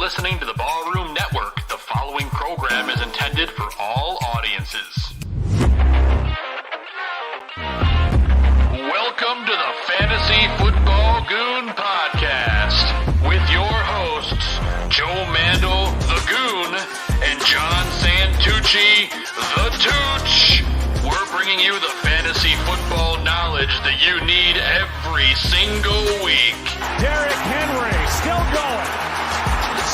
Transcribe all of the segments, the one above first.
listening to the Ballroom Network. The following program is intended for all audiences. Welcome to the Fantasy Football Goon Podcast with your hosts, Joe Mandel, the Goon, and John Santucci, the Tooch. We're bringing you the fantasy football knowledge that you need every single week. Derrick Henry still going.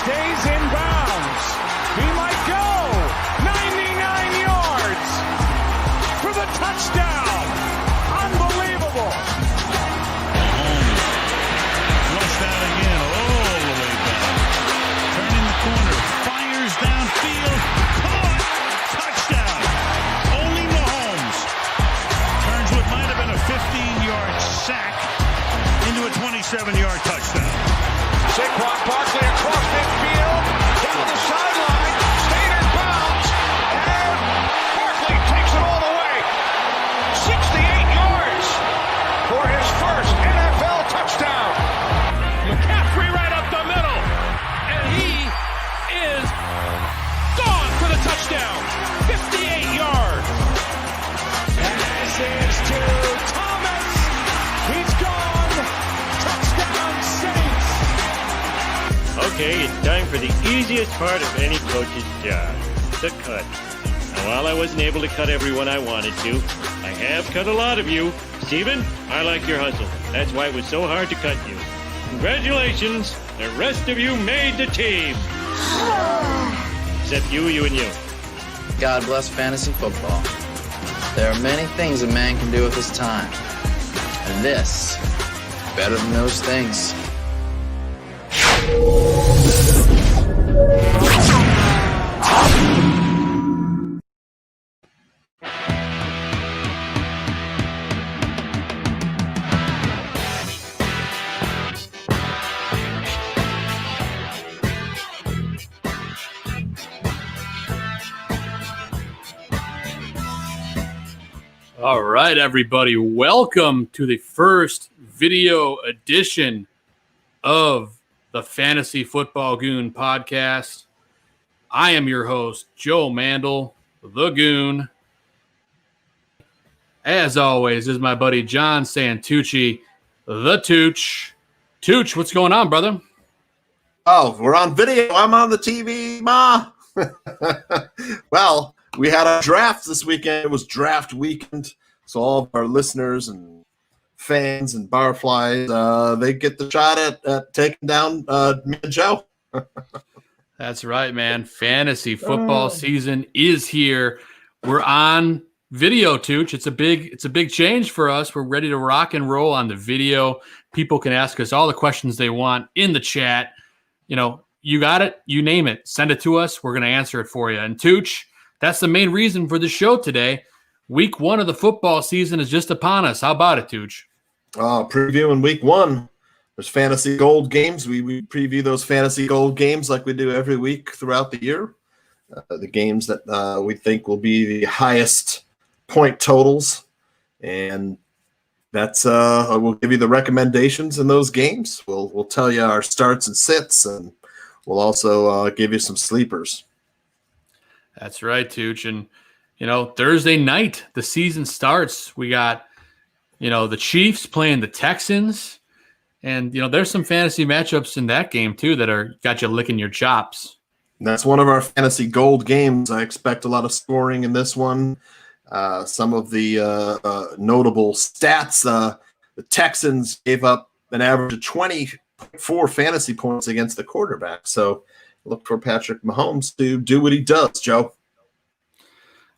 Stays in bounds. He might go. 99 yards for the touchdown. Unbelievable. Flushed out again all the way back. Turning the corner. Fires downfield. Caught. Touchdown. Only Mahomes turns what might have been a 15-yard sack into a 27-yard touchdown. Saquon Barkley across midfield, down the sideline, stayed in bounds, and Barkley takes it all the way. 68 yards for his first NFL touchdown. McCaffrey right up the middle, and he is gone for the touchdown. 58 yards. Pass is to Thomas. He's gone. Touchdown Saints. Okay, it's time for the easiest part of any coach's job, the cut. Now, while I wasn't able to cut everyone I wanted to, I have cut a lot of you. Steven, I like your hustle. That's why it was so hard to cut you. Congratulations, the rest of you made the team. Except you and you. God bless fantasy football. There are many things a man can do with his time. And this, better than those things. All right, everybody. Welcome to the first video edition of the Fantasy Football Goon Podcast. I am your host, Joe Mandel, the Goon. As always, is my buddy John Santucci, the Tooch. Tooch, what's going on, brother? Oh, we're on video. I'm on the TV, ma. Well, we had a draft this weekend. It was draft weekend. So all of our listeners and fans and barflies, they get the shot at taking down me and Joe. That's right, man. Fantasy football season is here. We're on video, Tooch. It's a big change for us. We're ready to rock and roll on the video. People can ask us all the questions they want in the chat. You know, you got it, you name it. Send it to us. We're going to answer it for you. And Tooch, that's the main reason for the show today. Week 1 of the football season is just upon us. How about it, Tooch? Previewing week 1. There's fantasy gold games. We preview those fantasy gold games like we do every week throughout the year. The games that we think will be the highest point totals. And that's we'll give you the recommendations in those games. We'll tell you our starts and sits, and we'll also give you some sleepers. That's right, Tooch. And, you know, Thursday night, the season starts. We got, you know, the Chiefs playing the Texans. And, you know, there's some fantasy matchups in that game, too, that are got you licking your chops. And that's one of our fantasy gold games. I expect a lot of scoring in this one. Some of the notable stats, the Texans gave up an average of 24 fantasy points against the quarterback. So look for Patrick Mahomes to do what he does, Joe.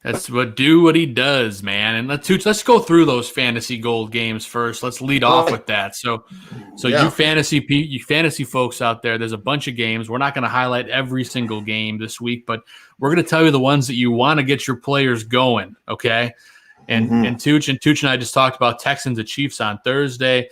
That's what he does, man. And let's go through those fantasy gold games first. Let's lead off with that. So yeah. You fantasy folks out there, there's a bunch of games. We're not going to highlight every single game this week, but we're going to tell you the ones that you want to get your players going, okay? And Tooch and I just talked about Texans and Chiefs on Thursday.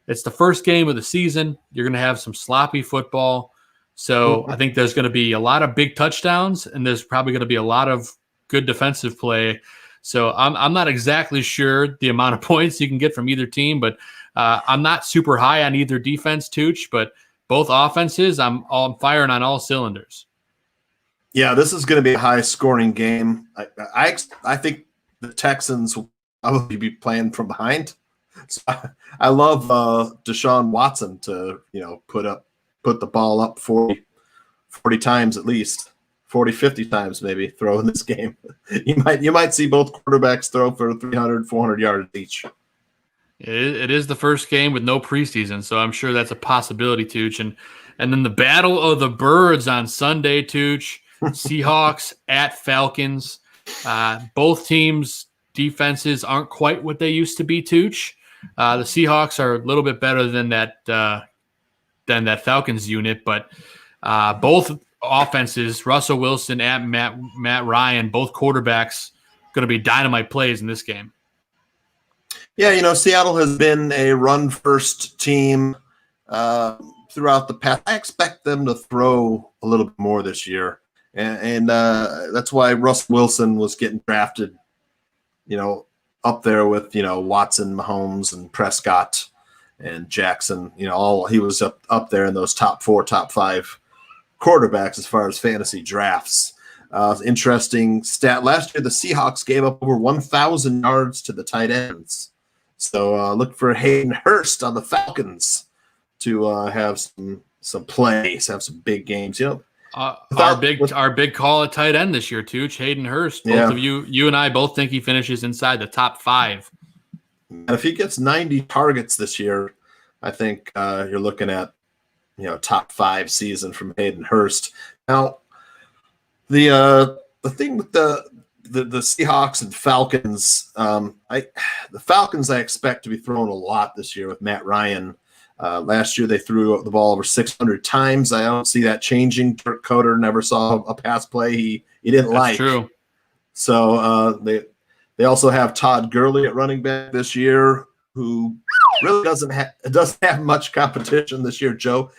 It's the first game of the season. You're going to have some sloppy football. So I think there's going to be a lot of big touchdowns, and there's probably going to be a lot of good defensive play. So I'm not exactly sure the amount of points you can get from either team, but I'm not super high on either defense, Tooch, but both offenses, I'm firing on all cylinders. Yeah, this is going to be a high-scoring game. I think the Texans will probably be playing from behind. So I love Deshaun Watson to put the ball up 40 times at least, 40, 50 times maybe throw in this game. You might see both quarterbacks throw for 300, 400 yards each. It is the first game with no preseason, so I'm sure that's a possibility, Tooch. And then the Battle of the Birds on Sunday, Tooch. Seahawks at Falcons. Both teams' defenses aren't quite what they used to be, Tooch. The Seahawks are a little bit better than that Falcons unit, but both offenses, Russell Wilson and Matt Ryan, both quarterbacks, going to be dynamite plays in this game. Yeah, Seattle has been a run-first team throughout the past. I expect them to throw a little bit more this year. And that's why Russell Wilson was getting drafted, up there with, Watson, Mahomes, and Prescott and Jackson. He was up there in those top 4, top 5 quarterbacks as far as fantasy drafts. Interesting stat. Last year, the Seahawks gave up over 1,000 yards to the tight ends. So look for Hayden Hurst on the Falcons to have some plays, have some big games. Our big call at tight end this year, Tooch, Hayden Hurst. Both of you and I both think he finishes inside the top 5. And if he gets 90 targets this year, I think you're looking at top 5 season from Hayden Hurst. Now, the thing with the Seahawks and Falcons, the Falcons I expect to be throwing a lot this year with Matt Ryan. Last year they threw the ball over 600 times. I don't see that changing. Tariq Cohen never saw a pass play he didn't like. True. So they also have Todd Gurley at running back this year, who really doesn't have much competition this year, Joe.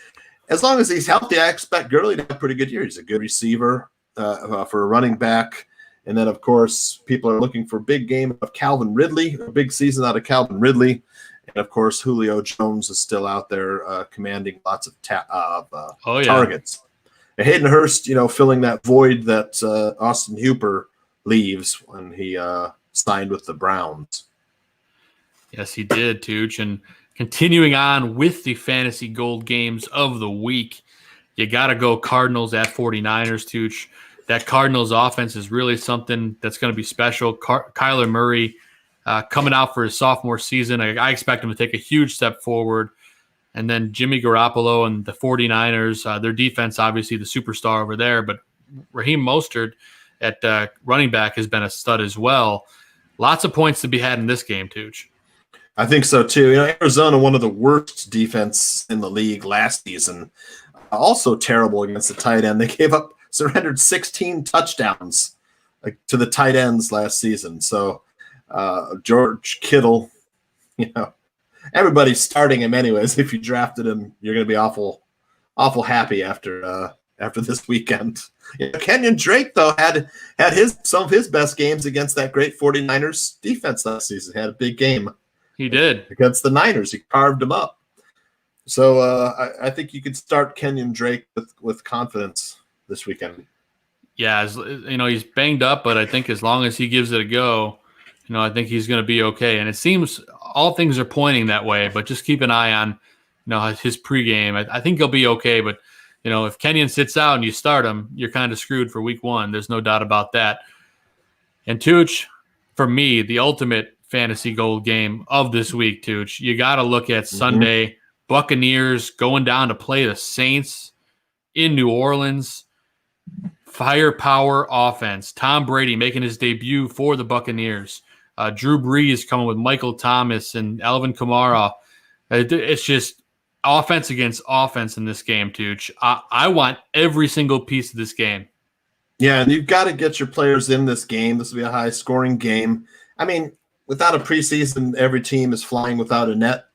As long as he's healthy, I expect Gurley to have a pretty good year. He's a good receiver for a running back. And then, of course, people are looking for a big game of Calvin Ridley, a big season out of Calvin Ridley. And, of course, Julio Jones is still out there commanding lots of targets. And Hayden Hurst, filling that void that Austin Hooper leaves when he signed with the Browns. Yes, he did, Tooch. And continuing on with the fantasy gold games of the week, you got to go Cardinals at 49ers, Tooch. That Cardinals offense is really something that's going to be special. Kyler Murray coming out for his sophomore season. I expect him to take a huge step forward. And then Jimmy Garoppolo and the 49ers, their defense, obviously the superstar over there. But Raheem Mostert at running back has been a stud as well. Lots of points to be had in this game, Tooch. I think so, too. Arizona, one of the worst defense in the league last season. Also terrible against the tight end. They surrendered 16 touchdowns to the tight ends last season. So George Kittle, everybody's starting him anyways. If you drafted him, you're going to be awful happy after this weekend. Kenyon Drake, though, had some of his best games against that great 49ers defense last season. Had a big game. He did. Against the Niners. He carved them up. So I think you could start Kenyon Drake with confidence this weekend. Yeah, he's banged up, but I think as long as he gives it a go, I think he's going to be okay. And it seems all things are pointing that way, but just keep an eye on, his pregame. I think he'll be okay, but, if Kenyon sits out and you start him, you're kind of screwed for week 1. There's no doubt about that. And Tooch, for me, the ultimate fantasy gold game of this week, Tooch, you got to look at Sunday. Buccaneers going down to play the Saints in New Orleans. Firepower offense. Tom Brady making his debut for the Buccaneers. Drew Brees coming with Michael Thomas and Alvin Kamara. It's just offense against offense in this game, Tooch. I want every single piece of this game. Yeah, and you've got to get your players in this game. This will be a high-scoring game. I mean, without a preseason, every team is flying without a net.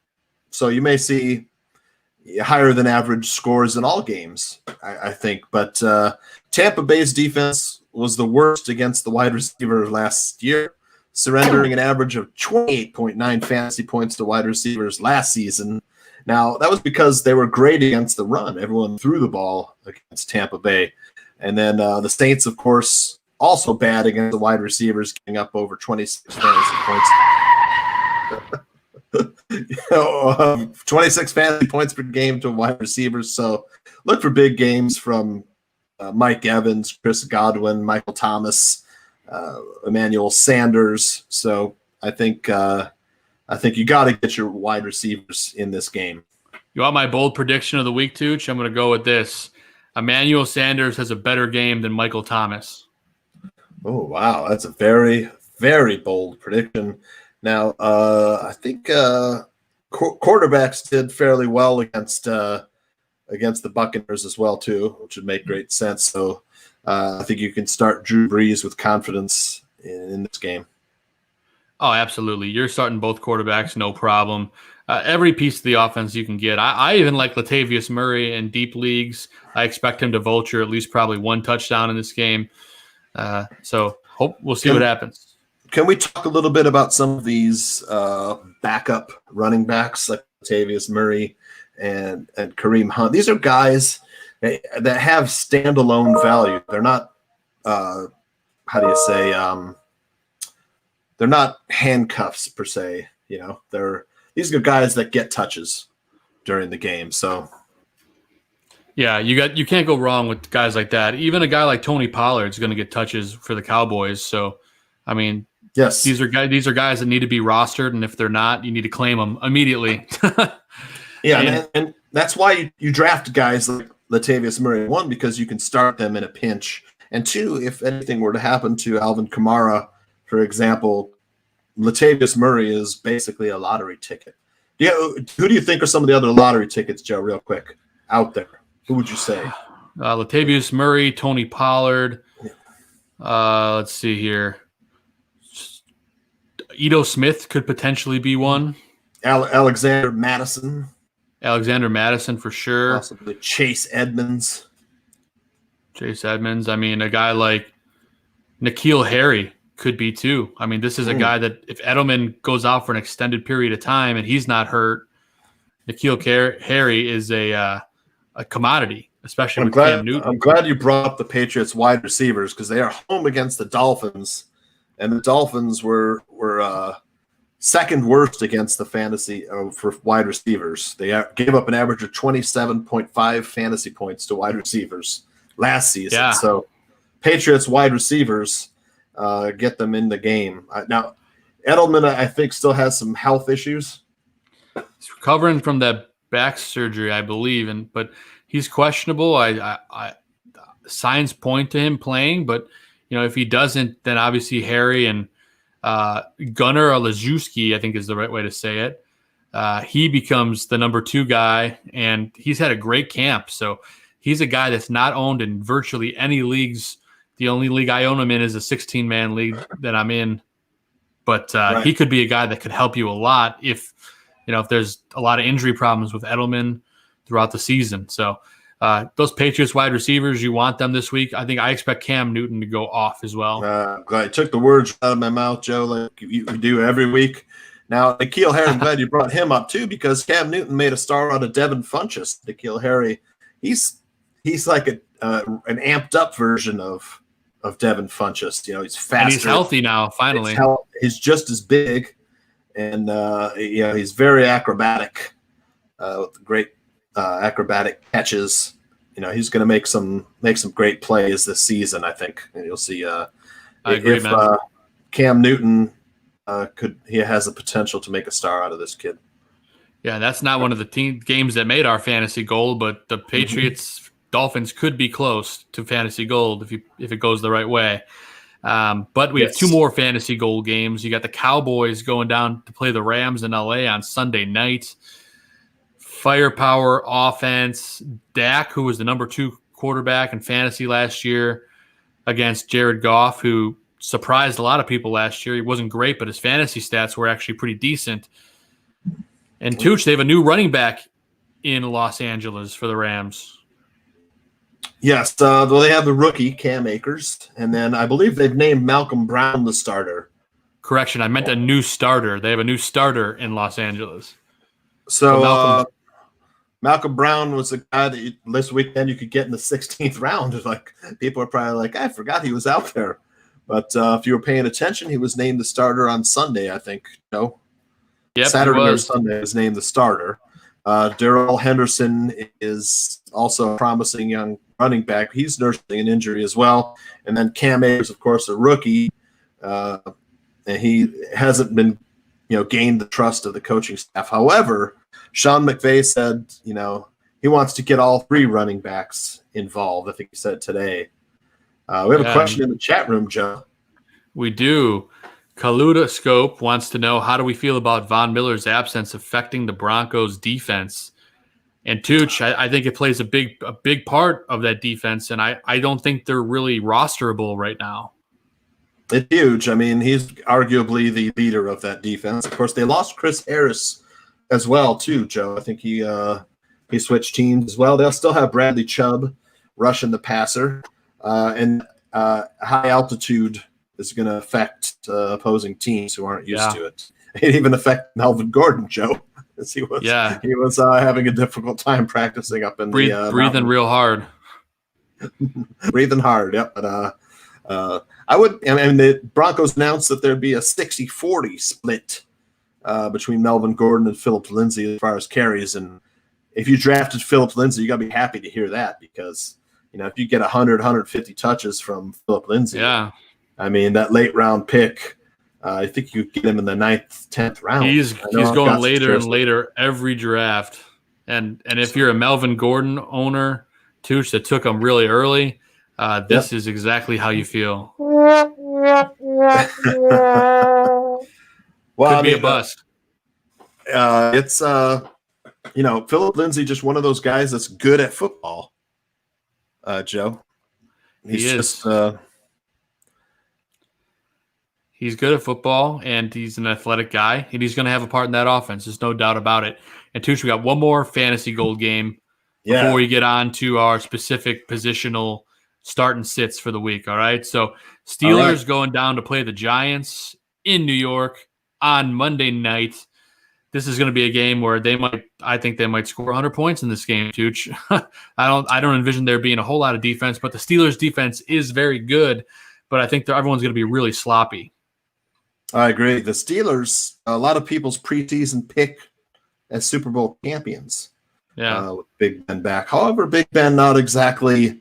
So you may see higher than average scores in all games, I think. But Tampa Bay's defense was the worst against the wide receivers last year, surrendering an average of 28.9 fantasy points to wide receivers last season. Now, that was because they were great against the run. Everyone threw the ball against Tampa Bay. And then the Saints, of course, also bad against the wide receivers, getting up over 26 fantasy points. 26 fantasy points per game to wide receivers. So look for big games from Mike Evans, Chris Godwin, Michael Thomas, Emmanuel Sanders. So I think you got to get your wide receivers in this game. You want my bold prediction of the week, Tooch? I'm going to go with this. Emmanuel Sanders has a better game than Michael Thomas. Oh, wow. That's a very, very bold prediction. Now, I think quarterbacks did fairly well against the Buccaneers as well, too, which would make great sense. So I think you can start Drew Brees with confidence in this game. Oh, absolutely. You're starting both quarterbacks, no problem. Every piece of the offense you can get. I even like Latavius Murray in deep leagues. I expect him to vulture at least probably one touchdown in this game. So we'll see what happens. Can we talk a little bit about some of these backup running backs like Latavius Murray and Kareem Hunt? These are guys that have standalone value. They're not, they're not handcuffs per se. You know, these are guys that get touches during the game. So, yeah, you can't go wrong with guys like that. Even a guy like Tony Pollard is going to get touches for the Cowboys. So, I mean, yes, these are guys that need to be rostered, and if they're not, you need to claim them immediately. Yeah, and that's why you draft guys like Latavius Murray. One, because you can start them in a pinch, and two, if anything were to happen to Alvin Kamara, for example, Latavius Murray is basically a lottery ticket. Who do you think are some of the other lottery tickets, Joe, real quick, out there? Who would you say? Latavius Murray, Tony Pollard. Let's see here. Ito Smith could potentially be one. Alexander Madison. Alexander Madison for sure. Possibly Chase Edmonds. I mean, a guy like N'Keal Harry could be too. I mean, this is a guy that if Edelman goes out for an extended period of time and he's not hurt, N'Keal Harry is a commodity, especially Cam Newton. I'm glad you brought up the Patriots wide receivers because they are home against the Dolphins, and the Dolphins were second worst against the fantasy for wide receivers. They gave up an average of 27.5 fantasy points to wide receivers last season. Yeah. So Patriots wide receivers get them in the game. Now, Edelman, I think, still has some health issues. He's recovering from that back surgery, I believe, but he's questionable. Signs point to him playing, but you know, if he doesn't, then obviously Harry and Gunnar Olszewski, I think is the right way to say it. He becomes the number 2 guy, and he's had a great camp. So he's a guy that's not owned in virtually any leagues. The only league I own him in is a 16-man league that I'm in. But He could be a guy that could help you a lot if there's a lot of injury problems with Edelman throughout the season. So those Patriots wide receivers, you want them this week. I expect Cam Newton to go off as well. Glad you took the words out of my mouth, Joe, like you do every week. Now, N'Keal Harry, I'm glad you brought him up too, because Cam Newton made a star out of Devin Funchess. N'Keal Harry, he's like an amped up version of Devin Funchess. You know, he's faster. And he's healthy now, finally. He's just as big, and he's very acrobatic with great acrobatic catches. You know, he's going to make some great plays this season, I think. And you'll see I agree, if Cam Newton he has the potential to make a star out of this kid. Yeah, that's not one of the games that made our fantasy goal, but the Patriots Dolphins could be close to fantasy gold if it goes the right way. But we have 2 more fantasy gold games. You got the Cowboys going down to play the Rams in LA on Sunday night. Firepower offense. Dak, who was the number 2 quarterback in fantasy last year, against Jared Goff, who surprised a lot of people last year. He wasn't great, but his fantasy stats were actually pretty decent. And Tooch, they have a new running back in Los Angeles for the Rams. Yes, they have the rookie, Cam Akers, and then I believe they've named Malcolm Brown the starter. Correction, I meant a new starter. They have a new starter in Los Angeles. So Malcolm Brown was a guy that this weekend you could get in the 16th round. Like people are probably like, I forgot he was out there. But if you were paying attention, he was named the starter on Sunday, I think. No, yep, Saturday or Sunday was named the starter. Darrell Henderson is also a promising young running back. He's nursing an injury as well. And then Cam Akers, of course, a rookie, and he hasn't been, gained the trust of the coaching staff. However, Sean McVay said, he wants to get all three running backs involved. I think he said today. We have a question in the chat room, Joe. We do. Kaludoscope wants to know, how do we feel about Von Miller's absence affecting the Broncos' defense? And Tooch, I think it plays a big part of that defense, and I don't think they're really rosterable right now. It's huge. I mean, he's arguably the leader of that defense. Of course, they lost Chris Harris as well, too, Joe. I think he switched teams as well. They'll still have Bradley Chubb rushing the passer, and high altitude is going to affect opposing teams who aren't used to it. It even affect Melvin Gordon, Joe, as he was having a difficult time practicing up in the breathing real hard. Breathing hard, yep. But the Broncos announced that there'd be a 60-40 split between Melvin Gordon and Phillip Lindsay as far as carries. And if you drafted Phillip Lindsay, you got to be happy to hear that, because if you get 100, 150 touches from Phillip Lindsay, I mean, that late round pick, I think you get him in the 9th, 10th round. He's going later and later every draft. And if you're a Melvin Gordon owner, Tooch, that took him really early, this is exactly how you feel. Could be a bust. It's Phillip Lindsay, just one of those guys that's good at football. Joe, He's good at football, and he's an athletic guy, and he's going to have a part in that offense. There's no doubt about it. And Tooch, we got one more fantasy gold game before we get on to our specific positional start and sits for the week. All right. So Steelers going down to play the Giants in New York on Monday night. This is going to be a game where I think they might score 100 points in this game, Tooch. I don't envision there being a whole lot of defense, but the Steelers defense is very good, but I think everyone's going to be really sloppy. I agree. The Steelers, a lot of people's preseason pick as Super Bowl champions. With Big Ben back. However, Big Ben not exactly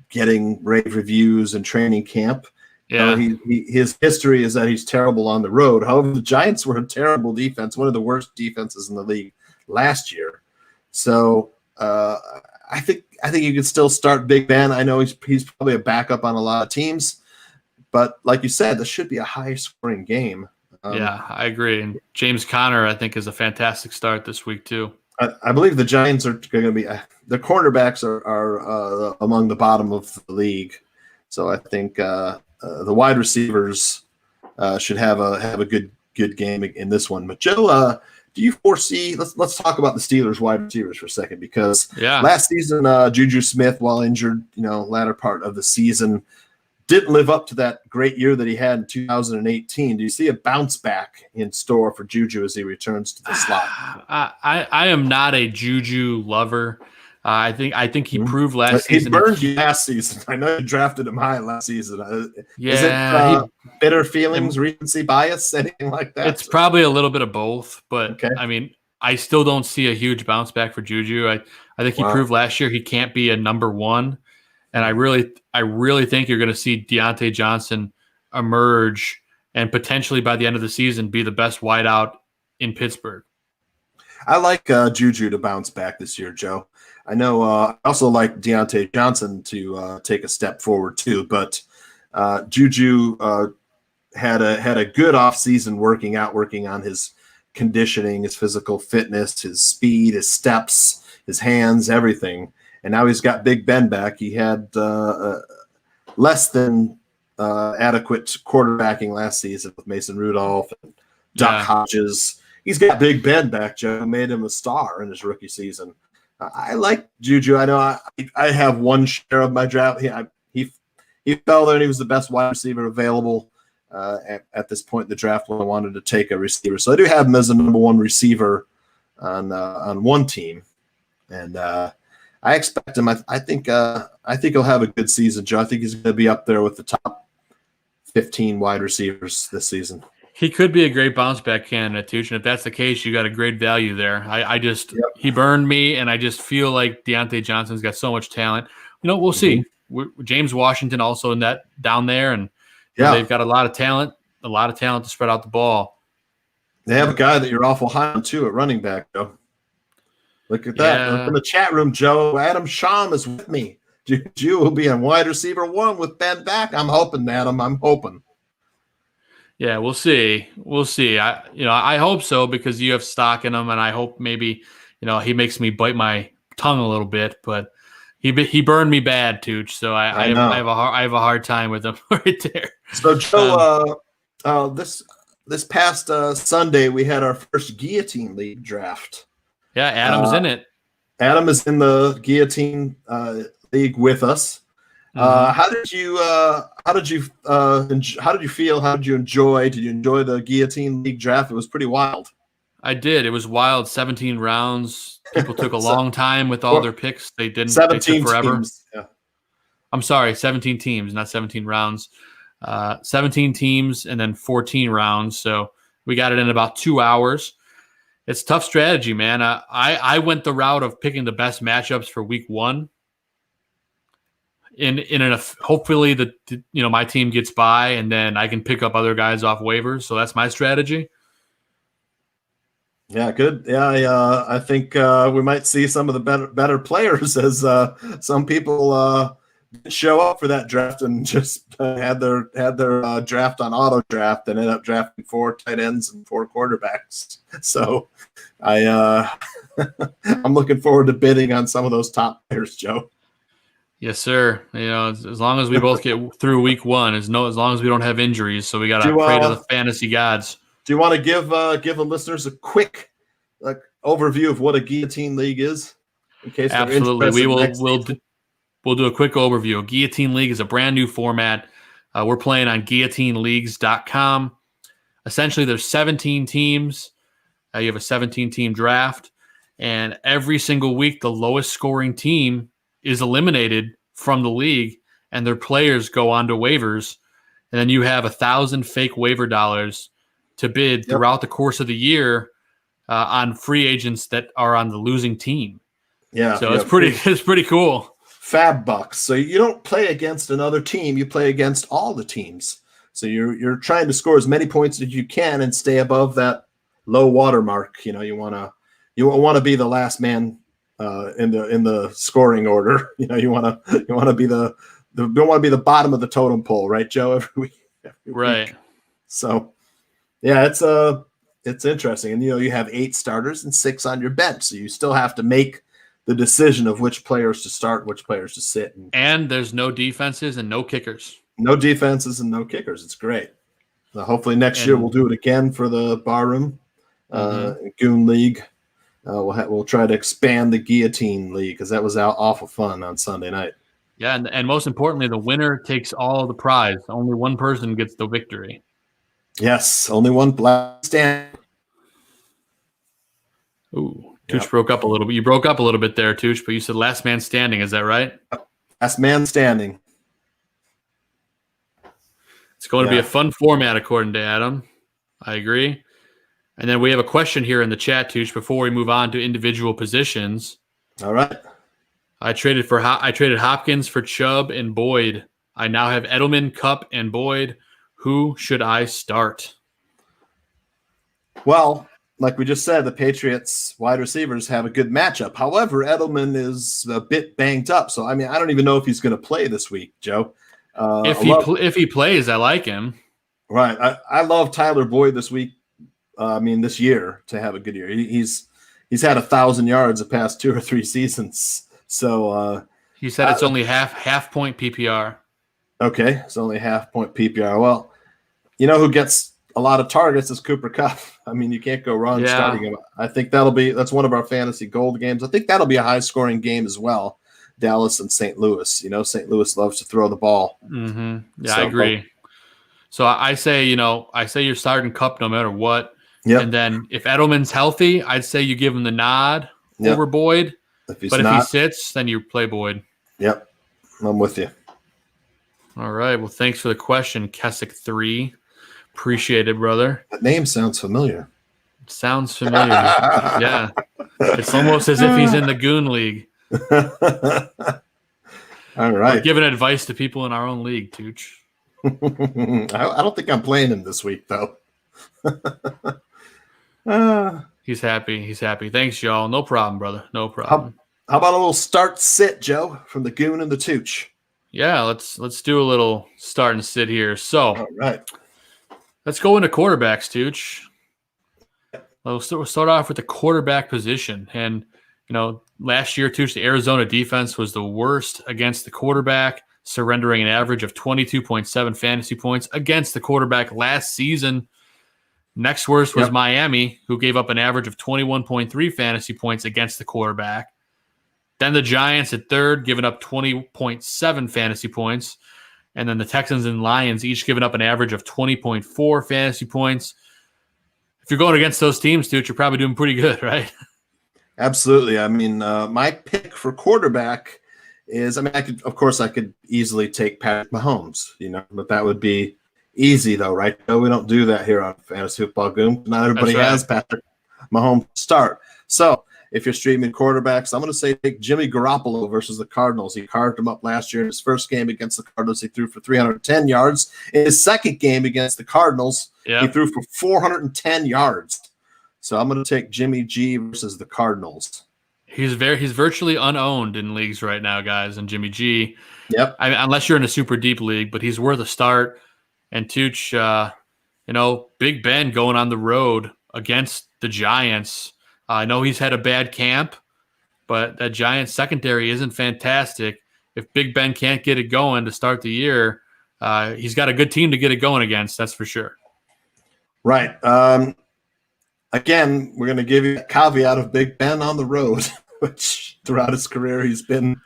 getting rave reviews in training camp. His history is that he's terrible on the road. However, the Giants were a terrible defense, one of the worst defenses in the league last year. So I think you can still start Big Ben. I know he's probably a backup on a lot of teams. But like you said, this should be a high-scoring game. I agree. And James Conner, I think, is a fantastic start this week too. I believe the Giants are going to be the cornerbacks are among the bottom of the league. So I think the wide receivers should have a good game in this one. But Joe, do you foresee? Let's talk about the Steelers wide receivers for a second, because last season Juju Smith, while injured, latter part of the season, didn't live up to that great year that he had in 2018. Do you see a bounce back in store for Juju as he returns to the slot? I am not a Juju lover. I think he proved last season. He burned you last season. I know you drafted him high last season. Is it bitter feelings, recency bias, anything like that? It's probably a little bit of both, but I mean, I still don't see a huge bounce back for Juju. I think he proved last year he can't be a number one. And I really think you're going to see Deontay Johnson emerge and potentially by the end of the season be the best wideout in Pittsburgh. I like Juju to bounce back this year, Joe. I know I also like Deontay Johnson to take a step forward too, but Juju had a good offseason working on his conditioning, his physical fitness, his speed, his steps, his hands, everything. And now he's got Big Ben back. He had less than adequate quarterbacking last season with Mason Rudolph and Duck Hodges. He's got Big Ben back, Joe, who made him a star in his rookie season. I like Juju. I know I have one share of my draft. He fell there, and he was the best wide receiver available at this point in the draft when I wanted to take a receiver. So I do have him as a number one receiver on one team. And I expect him. I think he'll have a good season, Joe. I think he's going to be up there with the top 15 wide receivers this season. He could be a great bounce back candidate, Tooch, and if that's the case, you got a great value there. He burned me, and I just feel like Deontay Johnson's got so much talent. We'll see. James Washington also in that down there, and they've got a lot of talent to spread out the ball. They have a guy that you're awful high on too at running back, Joe. Look at that. Yeah. In the chat room, Joe, Adam Sham is with me. Juju will be on wide receiver 1 with Ben back. I'm hoping, Adam. I'm hoping. Yeah, we'll see. I hope so because you have stock in him, and I hope maybe, he makes me bite my tongue a little bit, but he burned me bad, Tooch. So I have a hard time with him right there. So Joe, this past Sunday we had our first Guillotine League draft. Yeah, Adam's in it. Adam is in the Guillotine League with us. How did you feel? How did you enjoy? Did you enjoy the Guillotine League draft? It was pretty wild. I did. It was wild. 17 rounds. People took a long time with all their picks. They didn't. 17 they took forever. Teams. Yeah. I'm sorry, 17 teams, not 17 rounds. 17 teams and then 14 rounds. So we got it in about 2 hours. It's tough strategy, man. I went the route of picking the best matchups for week 1. Hopefully my team gets by, and then I can pick up other guys off waivers. So that's my strategy. Yeah, good. Yeah, I think we might see some of the better players as some people didn't show up for that draft and just had their draft on auto draft and ended up drafting 4 tight ends and 4 quarterbacks. So I'm looking forward to bidding on some of those top players, Joe. Yes, sir. As long as we both get through week 1, as long as we don't have injuries. So we got to pray to the fantasy gods. Do you want to give the listeners a quick overview of what a Guillotine League is? In case absolutely, we'll do a quick overview. A Guillotine League is a brand new format. We're playing on guillotineleagues.com. Essentially, there's 17 teams. You have a 17-team draft, and every single week, the lowest scoring team is eliminated from the league, and their players go onto waivers, and then you have 1,000 fake waiver dollars to bid throughout the course of the year on free agents that are on the losing team. Yeah, so it's pretty cool. Fab bucks. So you don't play against another team; you play against all the teams. So you're trying to score as many points as you can and stay above that low water mark. You want to be the last man in the scoring order. You want to be don't want to be the bottom of the totem pole, right, Joe? Every week. Right. So yeah, it's interesting, and you have 8 starters and 6 on your bench, so you still have to make the decision of which players to start, which players to sit. And there's no defenses and no kickers. No defenses and no kickers. It's great. Hopefully next year we'll do it again for the Barroom Goon League. We'll try to expand the Guillotine League because that was awful fun on Sunday night. Yeah, and most importantly, the winner takes all the prize. Only one person gets the victory. Yes, only one last stand. Ooh, Tooch broke up a little bit. You broke up a little bit there, Tooch, but you said last man standing. Is that right? Last man standing. It's going to be a fun format, according to Adam. I agree. And then we have a question here in the chat, Tooch, before we move on to individual positions. All right. I traded Hopkins for Chubb and Boyd. I now have Edelman, Kupp, and Boyd. Who should I start? Well, like we just said, the Patriots wide receivers have a good matchup. However, Edelman is a bit banged up. So, I don't even know if he's going to play this week, Joe. If he plays, I like him. Right. I love Tyler Boyd this week. This year to have a good year. He's had 1,000 yards the past 2 or 3 seasons. So he said it's only half point PPR. Okay, it's only half point PPR. Well, who gets a lot of targets is Cooper Kupp. You can't go wrong starting him. I think that's one of our fantasy gold games. I think that'll be a high scoring game as well. Dallas and St. Louis. St. Louis loves to throw the ball. Mm-hmm. Yeah, I agree. So I say you're starting Kupp no matter what. Yep. And then if Edelman's healthy, I'd say you give him the nod over Boyd. If he's But not, if he sits, then you play Boyd. Yep, I'm with you. All right. Well, thanks for the question, Kessick3. Appreciate it, brother. That name sounds familiar. Sounds familiar. Yeah. It's almost as if he's in the Goon League. All right. We're giving advice to people in our own league, Tooch. I don't think I'm playing him this week, though. He's happy. He's happy. Thanks, y'all. No problem, brother. No problem. How about a little start sit, Joe, from the Goon and the Tooch? Yeah, let's do a little start and sit here. So, all right, let's go into quarterbacks, Tooch. We'll start off with the quarterback position. And, last year, Tooch, the Arizona defense was the worst against the quarterback, surrendering an average of 22.7 fantasy points against the quarterback last season. Next worst was Miami, who gave up an average of 21.3 fantasy points against the quarterback. Then the Giants at third, giving up 20.7 fantasy points. And then the Texans and Lions each giving up an average of 20.4 fantasy points. If you're going against those teams, dude, you're probably doing pretty good, right? Absolutely. I mean, my pick for quarterback is, I could easily take Patrick Mahomes, but that would be easy though, right? No, we don't do that here on Fantasy Football Goon. Not everybody has Patrick Mahomes start. So if you're streaming quarterbacks, I'm going to say take Jimmy Garoppolo versus the Cardinals. He carved him up last year in his first game against the Cardinals. He threw for 310 yards. In his second game against the Cardinals, he threw for 410 yards. So I'm going to take Jimmy G versus the Cardinals. He's virtually unowned in leagues right now, guys, and Jimmy G. Yep. Unless you're in a super deep league, but he's worth a start. And Tooch, Big Ben going on the road against the Giants. I know he's had a bad camp, but that Giants secondary isn't fantastic. If Big Ben can't get it going to start the year, he's got a good team to get it going against, that's for sure. Right. Again, we're going to give you a caveat of Big Ben on the road, which throughout his career he hasn't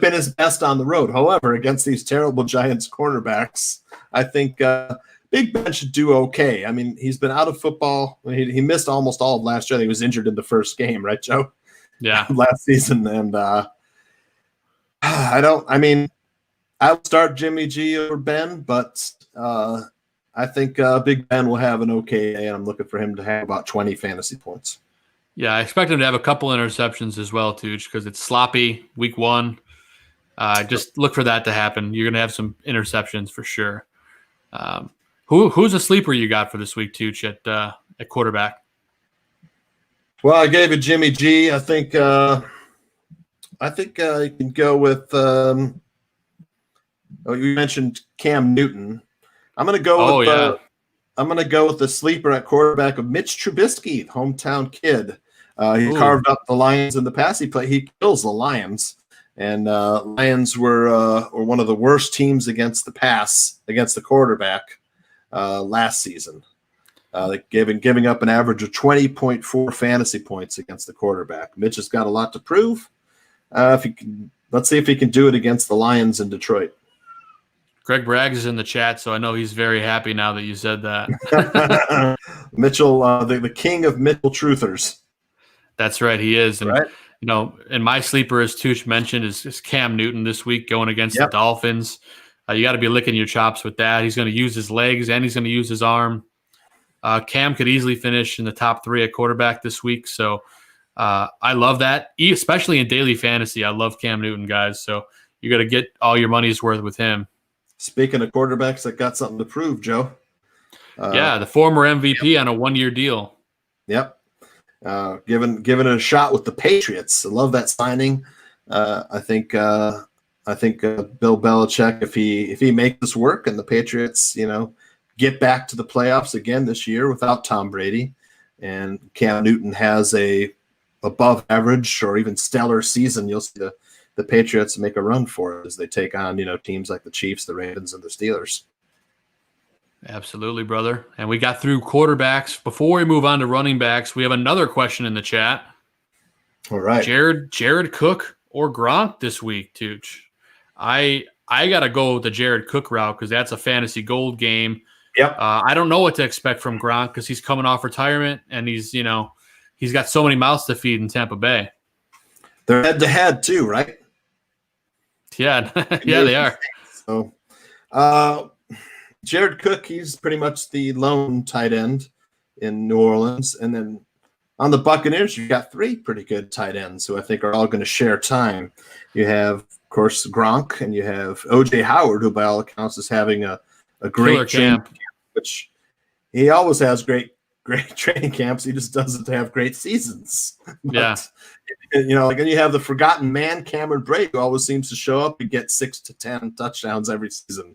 been his best on the road. However, against these terrible Giants cornerbacks, I think Big Ben should do okay. I mean, he's been out of football. He missed almost all of last year. He was injured in the first game, right, Joe? Yeah. Last season. And I would start Jimmy G over Ben, but I think Big Ben will have an okay day, and I'm looking for him to have about 20 fantasy points. Yeah, I expect him to have a couple interceptions as well, Tooch, because it's sloppy week one. Just look for that to happen. You're going to have some interceptions for sure. Who's a sleeper you got for this week, Tooch, at quarterback? Well, I gave it Jimmy G. I think you can go with. You mentioned Cam Newton. I'm going to go with. I'm going to go with the sleeper at quarterback of Mitch Trubisky, hometown kid. He carved up the Lions in the pass. He kills the Lions, and Lions were one of the worst teams against the pass against the quarterback last season. Giving up an average of 20.4 fantasy points against the quarterback. Mitch has got a lot to prove. Let's see if he can do it against the Lions in Detroit. Greg Braggs is in the chat, so I know he's very happy now that you said that. Mitchell, the king of Mitchell truthers. That's right, he is. And, right. And my sleeper, as Tooch mentioned, is Cam Newton this week going against the Dolphins. You got to be licking your chops with that. He's going to use his legs and he's going to use his arm. Cam could easily finish in the top 3 at quarterback this week. So I love that, especially in daily fantasy. I love Cam Newton, guys. So you got to get all your money's worth with him. Speaking of quarterbacks that got something to prove, Joe. The former MVP on a 1-year deal. Yep. Given it a shot with the Patriots. I love that signing. I think Bill Belichick, if he makes this work and the Patriots, get back to the playoffs again this year without Tom Brady, and Cam Newton has a above average or even stellar season, you'll see the Patriots make a run for it as they take on, teams like the Chiefs, the Ravens, and the Steelers. Absolutely, brother. And we got through quarterbacks. Before we move on to running backs, we have another question in the chat. All right. Jared Cook or Gronk this week, Tooch? I got to go with the Jared Cook route because that's a fantasy gold game. Yep. I don't know what to expect from Gronk because he's coming off retirement and he's got so many mouths to feed in Tampa Bay. They're head-to-head too, right? Yeah, yeah, they are. So, Jared Cook, he's pretty much the lone tight end in New Orleans. And then on the Buccaneers, you've got 3 pretty good tight ends who I think are all going to share time. You have, of course, Gronk, and you have O.J. Howard, who by all accounts is having a great camp, which he always has great training camps. He just doesn't have great seasons. Yeah. And you have the forgotten man, Cameron Brate, who always seems to show up and get 6 to 10 touchdowns every season.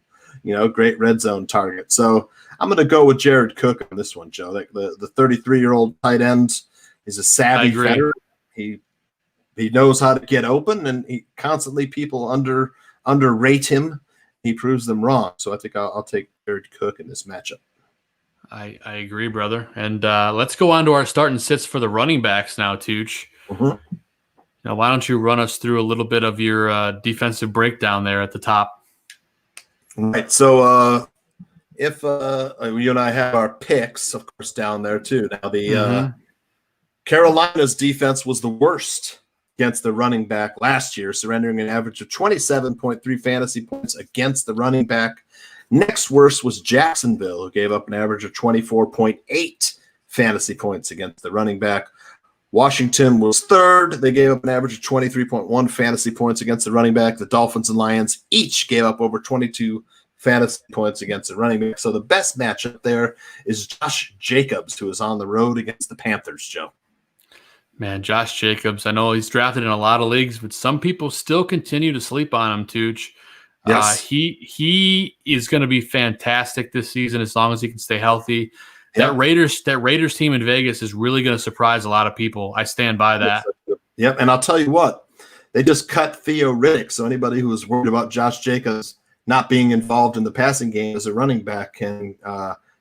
Great red zone target. So I'm going to go with Jared Cook on this one, Joe. The 33-year-old tight end is a savvy veteran. He knows how to get open, and he constantly people underrate him. He proves them wrong. So I think I'll take Jared Cook in this matchup. I agree, brother. And let's go on to our start and sits for the running backs now, Tooch. Mm-hmm. Now, why don't you run us through a little bit of your defensive breakdown there at the top? Right. So if you and I have our picks, of course, down there too. Now the Carolina's defense was the worst against the running back last year, surrendering an average of 27.3 fantasy points against the running back. Next worst was Jacksonville, who gave up an average of 24.8 fantasy points against the running back. Washington was third. They gave up an average of 23.1 fantasy points against the running back. The Dolphins and Lions each gave up over 22 fantasy points against the running back. So the best matchup there is Josh Jacobs, who is on the road against the Panthers, Joe. Man, Josh Jacobs, I know he's drafted in a lot of leagues, but some people still continue to sleep on him, Tooch. Yes. He is going to be fantastic this season as long as he can stay healthy. That Raiders team in Vegas is really going to surprise a lot of people. I stand by that. Yep, and I'll tell you what, they just cut Theo Riddick, so anybody who was worried about Josh Jacobs not being involved in the passing game as a running back can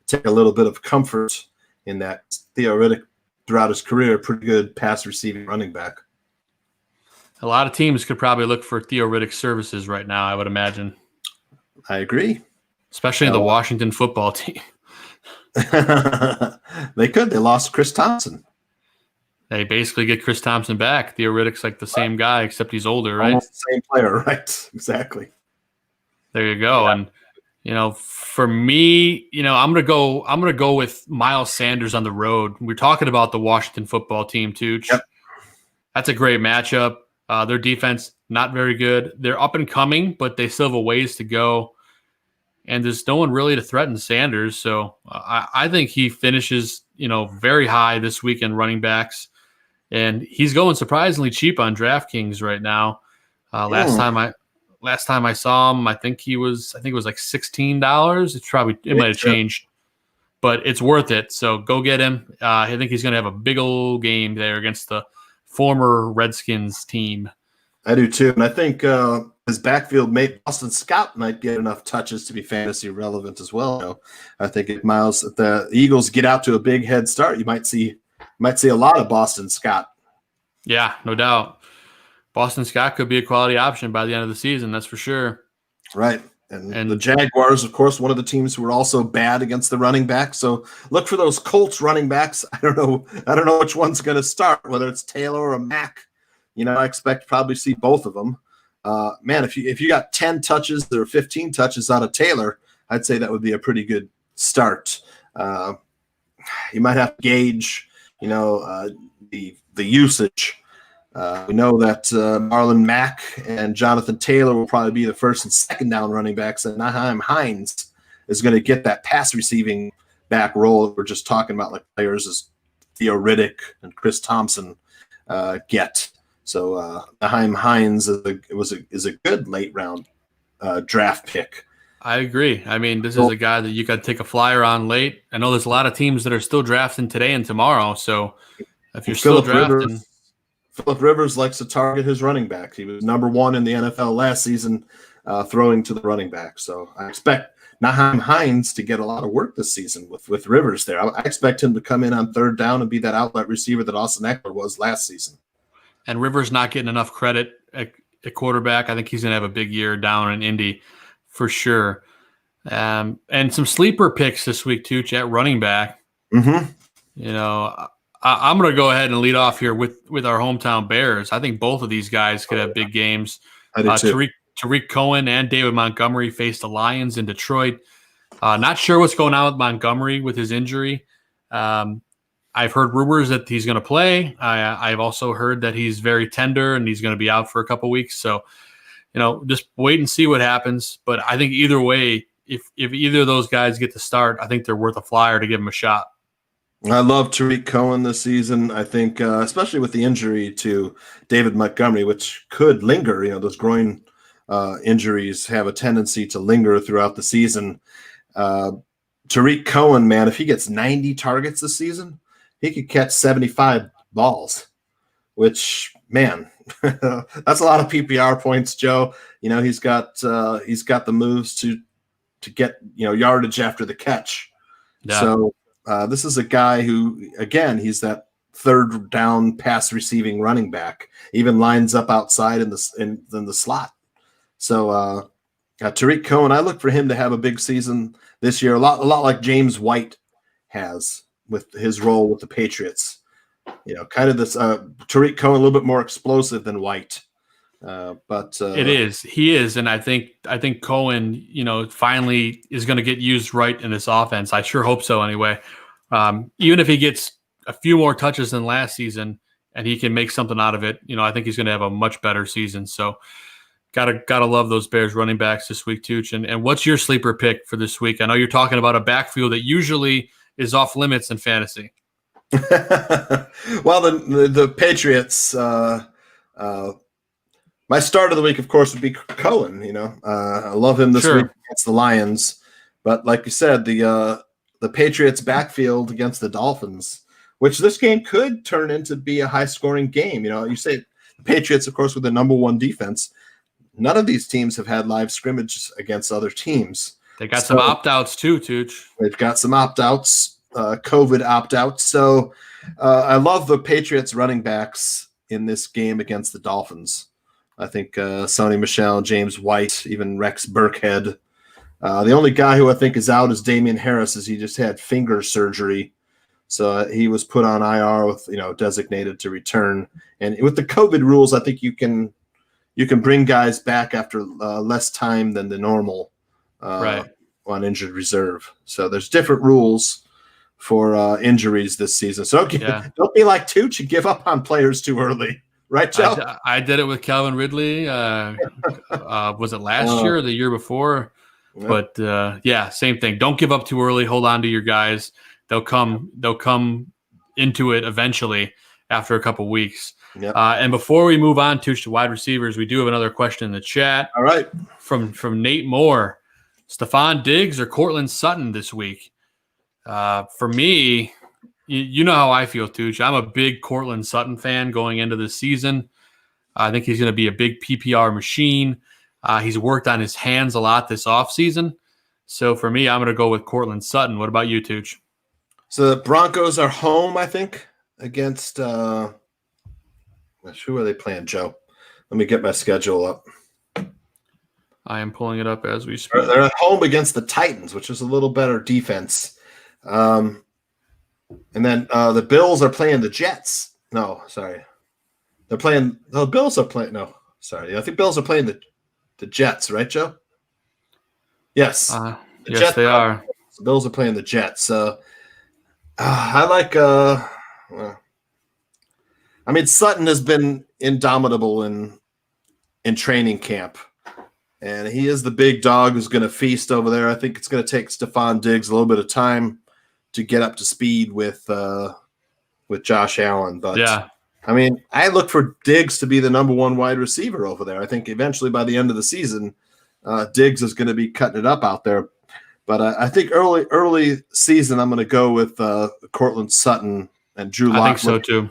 take a little bit of comfort in that. Theo Riddick, throughout his career, a pretty good pass receiving running back. A lot of teams could probably look for Theo Riddick's services right now, I would imagine. I agree. Especially the Washington football team. They could. They lost Chris Thompson. They basically get Chris Thompson back. Theo Riddick's like the same guy, except he's older, right? Almost the same player, right? Exactly. There you go. Yeah. And for me, I'm gonna go with Miles Sanders on the road. We're talking about the Washington football team too. Yep. That's a great matchup. Their defense not very good. They're up and coming, but they still have a ways to go. And there's no one really to threaten Sanders. So I think he finishes, very high this week in running backs. And he's going surprisingly cheap on DraftKings right now. Last time I saw him, I think it was like $16. It might have changed, but it's worth it. So go get him. I think he's going to have a big old game there against the former Redskins team. I do too. And I think his backfield mate, Boston Scott, might get enough touches to be fantasy relevant as well. I think if the Eagles get out to a big head start, you might see a lot of Boston Scott. Yeah, no doubt. Boston Scott could be a quality option by the end of the season, that's for sure. Right. And the Jaguars, of course, one of the teams who are also bad against the running back. So look for those Colts running backs. I don't know which one's going to start, whether it's Taylor or Mack. I expect to probably see both of them. Man, if you got 10 touches or 15 touches out of Taylor, I'd say that would be a pretty good start. You might have to gauge, the usage. We know that Marlon Mack and Jonathan Taylor will probably be the first and second down running backs, and Nyheim Hines is going to get that pass receiving back role we're just talking about, like players as Theo Riddick and Chris Thompson get. So Nyheim Hines is a good late round draft pick. I agree. I mean, this is a guy that you got to take a flyer on late. I know there's a lot of teams that are still drafting today and tomorrow. So if you're still drafting. Phillip Rivers likes to target his running backs. He was number 1 in the NFL last season throwing to the running back. So I expect Nyheim Hines to get a lot of work this season with Rivers there. I expect him to come in on third down and be that outlet receiver that Austin Eckler was last season. And Rivers not getting enough credit at quarterback. I think he's going to have a big year down in Indy for sure. And some sleeper picks this week too, at running back. Mm-hmm. I'm going to go ahead and lead off here with our hometown Bears. I think both of these guys could have big games. I do too. Tariq Cohen and David Montgomery faced the Lions in Detroit. Not sure what's going on with Montgomery with his injury. I've heard rumors that he's going to play. I've also heard that he's very tender and he's going to be out for a couple weeks. So, just wait and see what happens. But I think either way, if either of those guys get to start, I think they're worth a flyer to give them a shot. I love Tariq Cohen this season. I think, especially with the injury to David Montgomery, which could linger. Those groin injuries have a tendency to linger throughout the season. Tariq Cohen, man, if he gets 90 targets this season, he could catch 75 balls, which, man, that's a lot of PPR points, Joe. He's got the moves to get yardage after the catch. Yeah. So this is a guy who, again, he's that third down pass receiving running back. Even lines up outside in the slot. So Tariq Cohen, I look for him to have a big season this year, a lot like James White has with his role with the Patriots. Kind of this Tariq Cohen a little bit more explosive than White. But he is, and I think Cohen, finally is going to get used right in this offense. I sure hope so. Anyway, even if he gets a few more touches than last season, and he can make something out of it, I think he's going to have a much better season. So, gotta love those Bears running backs this week, Tooch. And what's your sleeper pick for this week? I know you're talking about a backfield that usually is off limits in fantasy. Well, the Patriots. My start of the week, of course, would be Cohen. I love him this week against the Lions, but like you said, the Patriots' backfield against the Dolphins, which this game could turn into be a high-scoring game. You say the Patriots, of course, with the number one defense. None of these teams have had live scrimmages against other teams. They got some opt-outs too, Tooch. They've got some opt-outs, COVID opt-outs. So I love the Patriots running backs in this game against the Dolphins. I think Sonny Michel, James White, even Rex Burkhead. The only guy who I think is out is Damian Harris, as he just had finger surgery. So he was put on IR with, designated to return. And with the COVID rules, I think you can bring guys back after less time than the normal on injured reserve. So there's different rules for injuries this season. So don't be like Tooch and give up on players too early. Right, Joe? I did it with Calvin Ridley. Was it last year or the year before? Yeah. But same thing. Don't give up too early. Hold on to your guys. They'll come into it eventually after a couple weeks. Yep. And before we move on to wide receivers, we do have another question in the chat. All right. From Nate Moore. Stephon Diggs or Cortland Sutton this week? For me, you know how I feel, Tooch. I'm a big Cortland Sutton fan going into this season. I think he's going to be a big PPR machine. He's worked on his hands a lot this offseason. So for me, I'm going to go with Cortland Sutton. What about you, Tooch? So the Broncos are home, I think, against who are they playing, Joe? Let me get my schedule up. I am pulling it up as we speak. They're at home against the Titans, which is a little better defense. And then the Bills are playing the Jets. No, sorry. The Bills are playing. No, sorry. I think Bills are playing the Jets, right, Joe? Yes. Yes, Jets they are. The Bills are playing the Jets. I like Sutton has been indomitable in training camp. And he is the big dog who's going to feast over there. I think it's going to take Stephon Diggs a little bit of time to get up to speed with Josh Allen. But I look for Diggs to be the number one wide receiver over there. I think eventually by the end of the season, Diggs is going to be cutting it up out there. But I think early season, I'm going to go with Cortland Sutton and Drew Lock. I think so too.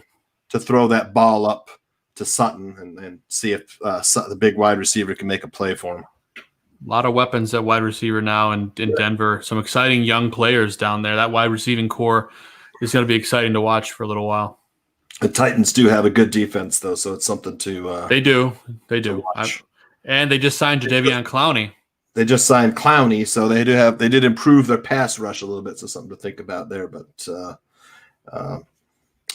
To throw that ball up to Sutton and see if the big wide receiver can make a play for him. A lot of weapons at wide receiver now in Denver. Some exciting young players down there. That wide receiving core is going to be exciting to watch for a little while. The Titans do have a good defense, though, so it's something to They do. And they just signed Jadeveon Clowney. They just signed Clowney, so they did improve their pass rush a little bit, so something to think about there. But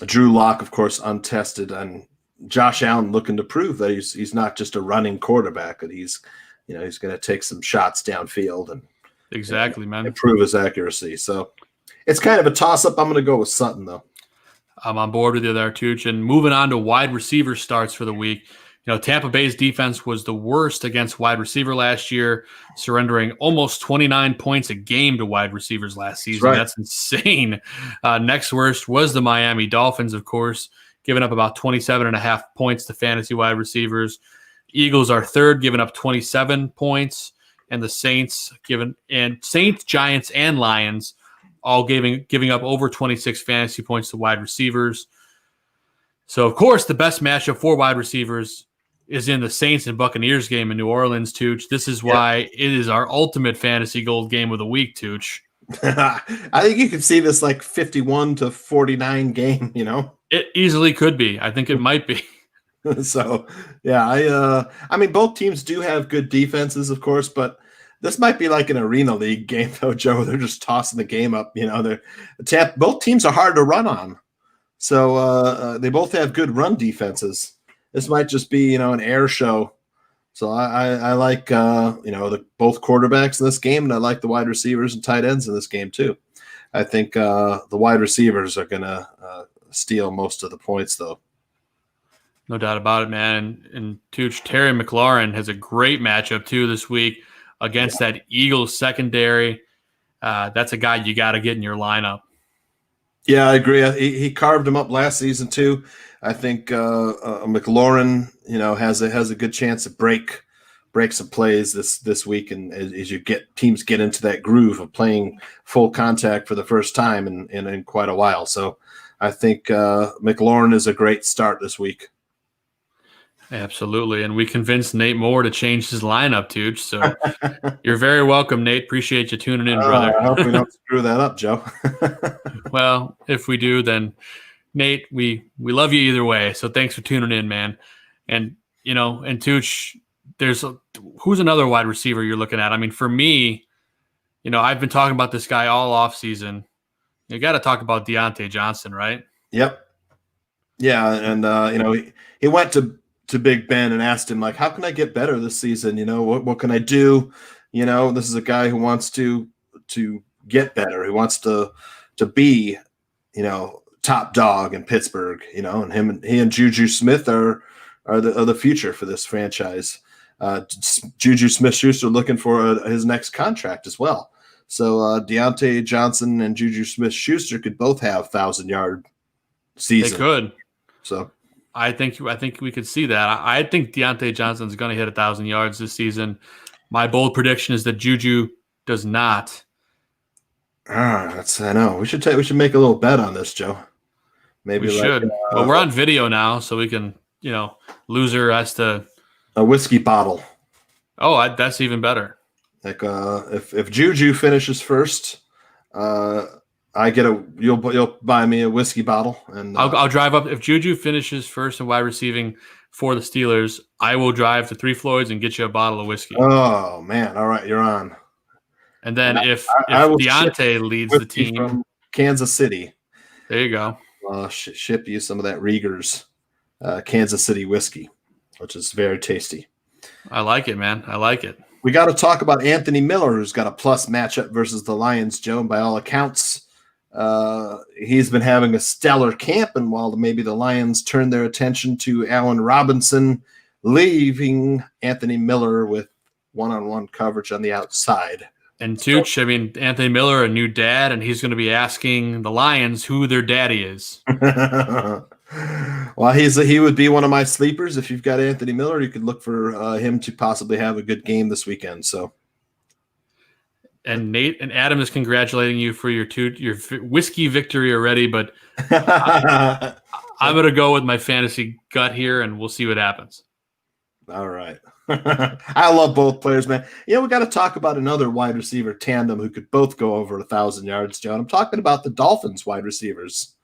Drew Lock, of course, untested, and Josh Allen looking to prove that he's not just a running quarterback, that he's going to take some shots downfield and exactly, man, improve his accuracy. So it's kind of a toss-up. I'm going to go with Sutton, though. I'm on board with you there, Tooch. And moving on to wide receiver starts for the week. Tampa Bay's defense was the worst against wide receiver last year, surrendering almost 29 points a game to wide receivers last season. Right. That's insane. Next worst was the Miami Dolphins, of course, giving up about 27.5 points to fantasy wide receivers. Eagles are third, giving up 27 points, and the Saints, Giants, and Lions all giving up over 26 fantasy points to wide receivers. So, of course, the best matchup for wide receivers is in the Saints and Buccaneers game in New Orleans, Tooch. This is why it is our ultimate fantasy gold game of the week, Tooch. I think you could see this like 51-49 game, It easily could be. I think it might be. So, yeah, I mean, both teams do have good defenses, of course, but this might be like an arena league game, though, Joe. They're just tossing the game up. Both teams are hard to run on. So they both have good run defenses. This might just be, an air show. So I like, both quarterbacks in this game, and I like the wide receivers and tight ends in this game too. I think the wide receivers are going to steal most of the points, though. No doubt about it, man. And Tooch, Terry McLaurin has a great matchup too this week against that Eagles secondary. That's a guy you got to get in your lineup. Yeah, I agree. He carved him up last season too. I think McLaurin, has a good chance to break some plays this week, and as teams get into that groove of playing full contact for the first time in quite a while. So I think McLaurin is a great start this week. Absolutely, and we convinced Nate Moore to change his lineup, Tooch. So you're very welcome, Nate. Appreciate you tuning in, brother. I hope we don't screw that up, Joe. Well, if we do, then Nate, we love you either way. So thanks for tuning in, man. And and Tooch, who's another wide receiver you're looking at? I mean, for me, I've been talking about this guy all off season. You got to talk about Deontay Johnson, right? Yep. Yeah, and he went to Big Ben and asked him, like, how can I get better this season? What can I do? This is a guy who wants to get better. He wants to be, top dog in Pittsburgh, and he and Juju Smith are the future for this franchise. Juju Smith-Schuster looking for his next contract as well. So Deontay Johnson and Juju Smith-Schuster could both have 1,000-yard season. They could. So I think we could see that. I think Deontay Johnson's going to hit 1,000 yards this season. My bold prediction is that Juju does not. I know. We should make a little bet on this, Joe. Maybe we should. Well, we're on video now, so we can, loser has to a whiskey bottle. Oh, that's even better. Like if Juju finishes first, you'll buy me a whiskey bottle, and I'll drive up. If Juju finishes first in wide receiving for the Steelers, I will drive to Three Floyds and get you a bottle of whiskey. Oh man! All right, you're on. And then if Deontay leads the team from Kansas City, there you go. Ship you some of that Rieger's Kansas City whiskey, which is very tasty. I like it, man. I like it. We got to talk about Anthony Miller, who's got a plus matchup versus the Lions, Joe. And by all accounts, he's been having a stellar camp. And while maybe the Lions turn their attention to Allen Robinson, leaving Anthony Miller with one-on-one coverage on the outside. And Tooch, I mean, Anthony Miller, a new dad, and he's going to be asking the Lions who their daddy is. Well, he would be one of my sleepers. If you've got Anthony Miller, you could look for him to possibly have a good game this weekend. So, and Nate and Adam is congratulating you for your whiskey victory already, but I'm going to go with my fantasy gut here, and we'll see what happens. All right. I love both players, man. We got to talk about another wide receiver tandem who could both go over 1,000 yards, John. I'm talking about the Dolphins wide receivers,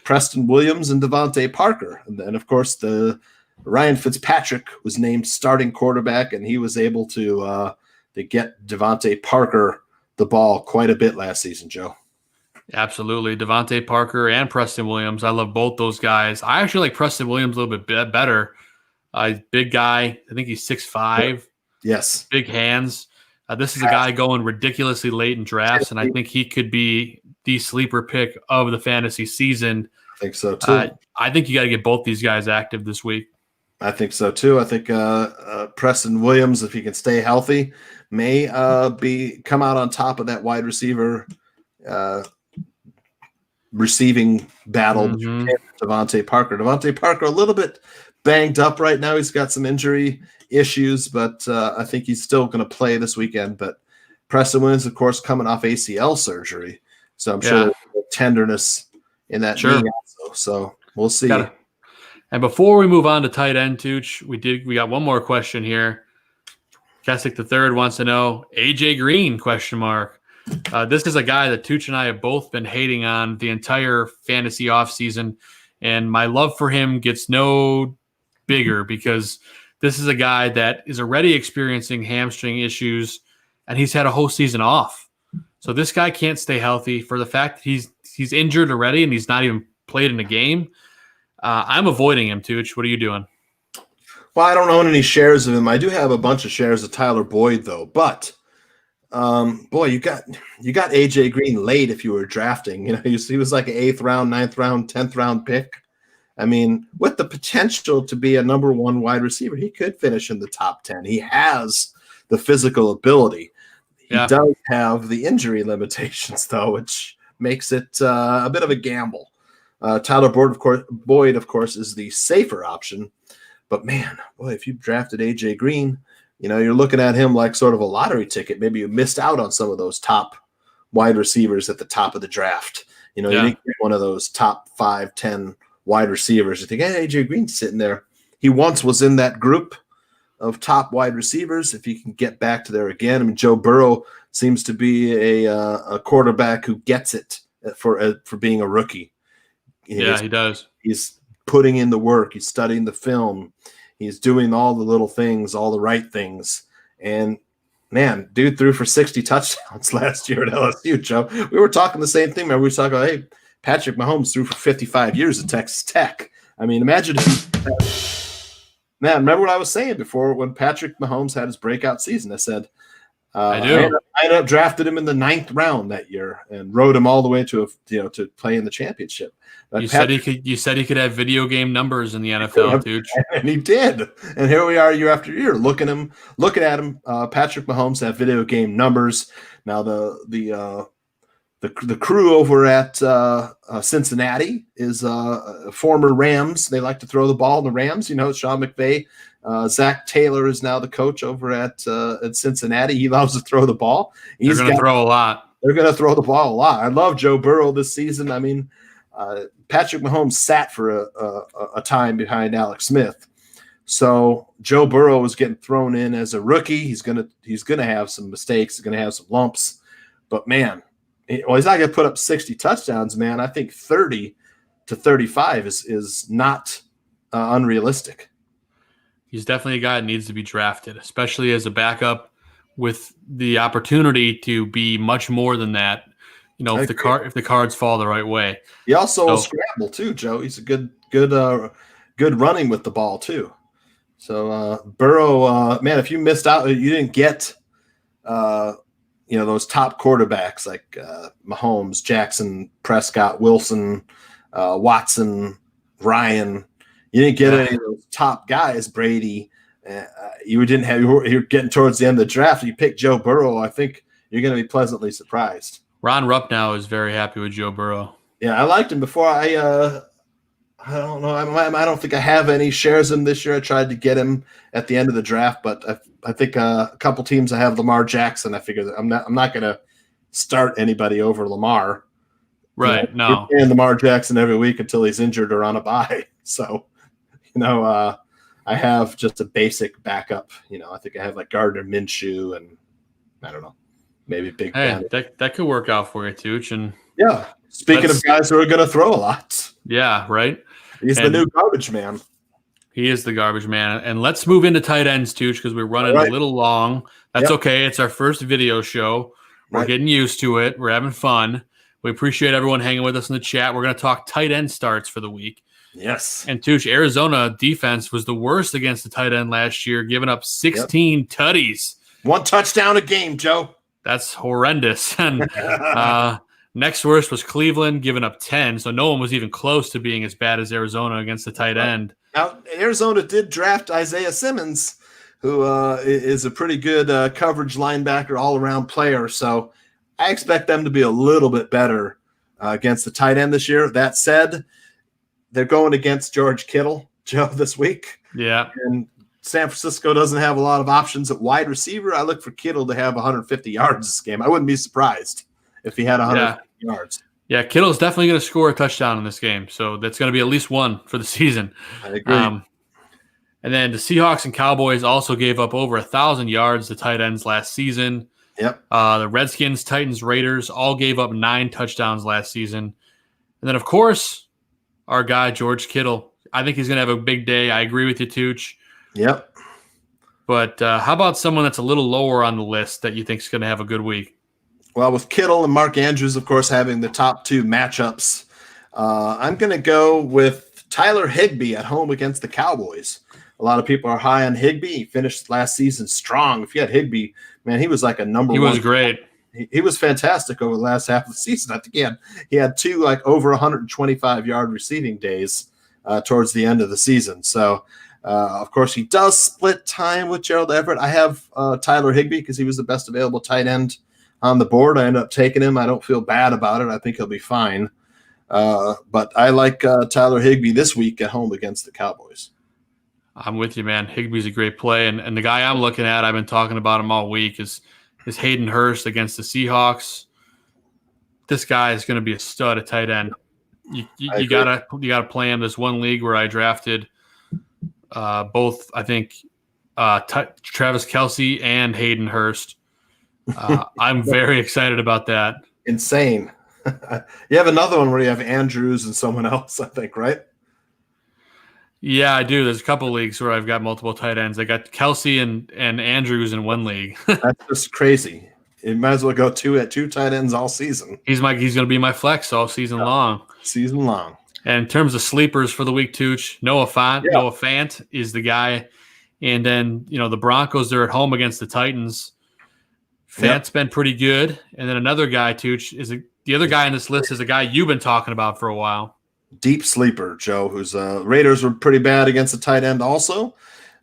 Preston Williams and Davonte Parker. And then, of course, the Ryan Fitzpatrick was named starting quarterback, and he was able to get Davonte Parker the ball quite a bit last season, Joe. Absolutely. Davonte Parker and Preston Williams. I love both those guys. I actually like Preston Williams a little bit better. Big guy. I think he's 6'5". Yes. Big hands. This is a guy going ridiculously late in drafts, and I think he could be the sleeper pick of the fantasy season. I think so, too. I think you got to get both these guys active this week. I think so, too. I think Preston Williams, if he can stay healthy, may come out on top of that wide receiver receiving battle between Davonte Parker. Davonte Parker a little bit banged up right now. He's got some injury issues, but I think he's still going to play this weekend. But Preston Williams, of course, coming off ACL surgery, so I'm sure there's tenderness in that knee also. So we'll see. And before we move on to tight end, Tooch, we got one more question here. Kessick III wants to know, AJ Green, ? This is a guy that Tooch and I have both been hating on the entire fantasy offseason, and my love for him gets no bigger because this is a guy that is already experiencing hamstring issues, and he's had a whole season off. So this guy can't stay healthy. For the fact that he's injured already and he's not even played in a game, I'm avoiding him, Tooch. What are you doing? Well, I don't own any shares of him. I do have a bunch of shares of Tyler Boyd, though. But boy, you got AJ Green late if you were drafting. You know, he was like an 8th round, 9th round, 10th round pick. I mean, with the potential to be a number 1 wide receiver, he could finish in the top 10. He has the physical ability. He does have the injury limitations, though, which makes it a bit of a gamble. Tyler Boyd, of course, is the safer option. But, man, boy, if you drafted AJ Green, you know, you're looking at him like sort of a lottery ticket. Maybe you missed out on some of those top wide receivers at the top of the draft. You know, you didn't get one of those top 5, 10 wide receivers. You think, hey, AJ Green's sitting there. He once was in that group of top wide receivers. If he can get back to there again, I mean, Joe Burrow seems to be a quarterback who gets it for being a rookie. He does. He's putting in the work. He's studying the film. He's doing all the little things, all the right things. And, man, dude threw for 60 touchdowns last year at LSU, Joe. We were talking the same thing. Remember, we were talking about, hey, Patrick Mahomes threw for 55 years at Texas Tech. I mean, imagine man, remember what I was saying before when Patrick Mahomes had his breakout season? I said, I ended up drafted him in the 9th round that year and rode him all the way to play in the championship. You said he could have video game numbers in the NFL, dude. And he did. And here we are year after year looking at him. Patrick Mahomes have video game numbers. Now the crew over at Cincinnati is former Rams. They like to throw the ball in the Rams. You know, Sean McVay. Zach Taylor is now the coach over at Cincinnati. He loves to throw the ball. They're going to throw a lot. They're going to throw the ball a lot. I love Joe Burrow this season. I mean, Patrick Mahomes sat for a time behind Alex Smith. So Joe Burrow is getting thrown in as a rookie. He's gonna have some mistakes. He's going to have some lumps. But, man, he's not going to put up 60 touchdowns, man. I think 30 to 35 is not unrealistic. He's definitely a guy that needs to be drafted, especially as a backup with the opportunity to be much more than that. You know, if the cards fall the right way. He also will scramble too, Joe. He's a good running with the ball too. So Burrow, man, if you missed out, you didn't get those top quarterbacks like Mahomes, Jackson, Prescott, Wilson, Watson, Ryan. You didn't get any of those top guys, Brady. You're getting towards the end of the draft. You pick Joe Burrow. I think you're going to be pleasantly surprised. Ron Rupp now is very happy with Joe Burrow. Yeah, I liked him before. I don't know. I don't think I have any shares of him this year. I tried to get him at the end of the draft, but I think a couple teams I have Lamar Jackson. I figure that I'm not going to start anybody over Lamar. Right? You know, you're playing Lamar Jackson every week until he's injured or on a bye. So, I have just a basic backup. I think I have like Gardner Minshew and I don't know. Maybe Big Ben. That could work out for you, Tooch. And yeah, speaking of guys who are going to throw a lot. Yeah, right. He's the new garbage man. He is the garbage man. And let's move into tight ends, Tooch, because we're running a little long. That's okay. It's our first video show. We're getting used to it. We're having fun. We appreciate everyone hanging with us in the chat. We're going to talk tight end starts for the week. Yes. And Tooch, Arizona defense was the worst against the tight end last year, giving up 16 tutties. 1 touchdown a game, Joe. That's horrendous. And next worst was Cleveland, giving up 10. So no one was even close to being as bad as Arizona against the tight end. Now, Arizona did draft Isaiah Simmons, who is a pretty good coverage linebacker, all-around player. So I expect them to be a little bit better against the tight end this year. That said, they're going against George Kittle, Joe, this week. Yeah. And San Francisco doesn't have a lot of options at wide receiver. I look for Kittle to have 150 yards this game. I wouldn't be surprised if he had 150 yards. Yeah, Kittle's definitely going to score a touchdown in this game. So that's going to be at least one for the season. I agree. And then the Seahawks and Cowboys also gave up over 1,000 yards to tight ends last season. Yep. The Redskins, Titans, Raiders all gave up 9 touchdowns last season. And then, of course, our guy, George Kittle. I think he's going to have a big day. I agree with you, Tooch. Yep. But how about someone that's a little lower on the list that you think is going to have a good week? Well, with Kittle and Mark Andrews, of course, having the top 2 matchups, I'm going to go with Tyler Higby at home against the Cowboys. A lot of people are high on Higby. He finished last season strong. If you had Higby, man, he was like a number 1. He was great. He was fantastic over the last half of the season. I think he had 2 like over 125-yard receiving days towards the end of the season. So, of course, he does split time with Gerald Everett. I have Tyler Higby because he was the best available tight end on the board. I ended up taking him. I don't feel bad about it. I think he'll be fine. But I like Tyler Higby this week at home against the Cowboys. I'm with you, man. Higby's a great play. And the guy I'm looking at, I've been talking about him all week, is Hayden Hurst against the Seahawks. This guy is going to be a stud at tight end. You gotta play him. There's one league where I drafted both, I think, Travis Kelce and Hayden Hurst. I'm very excited about that. Insane. You have another one where you have Andrews and someone else, I think, right? Yeah, I do. There's a couple leagues where I've got multiple tight ends. I got Kelce and Andrews in one league. That's just crazy. You might as well go 2 tight ends all season. He's going to be my flex all season long. Season long. And in terms of sleepers for the week, Tooch, Noah Fant is the guy. And then, the Broncos, they're at home against the Titans. Fant's been pretty good. And then another guy, Tooch, the other guy on this list is a guy you've been talking about for a while. Deep sleeper, Joe, whose Raiders were pretty bad against the tight end also.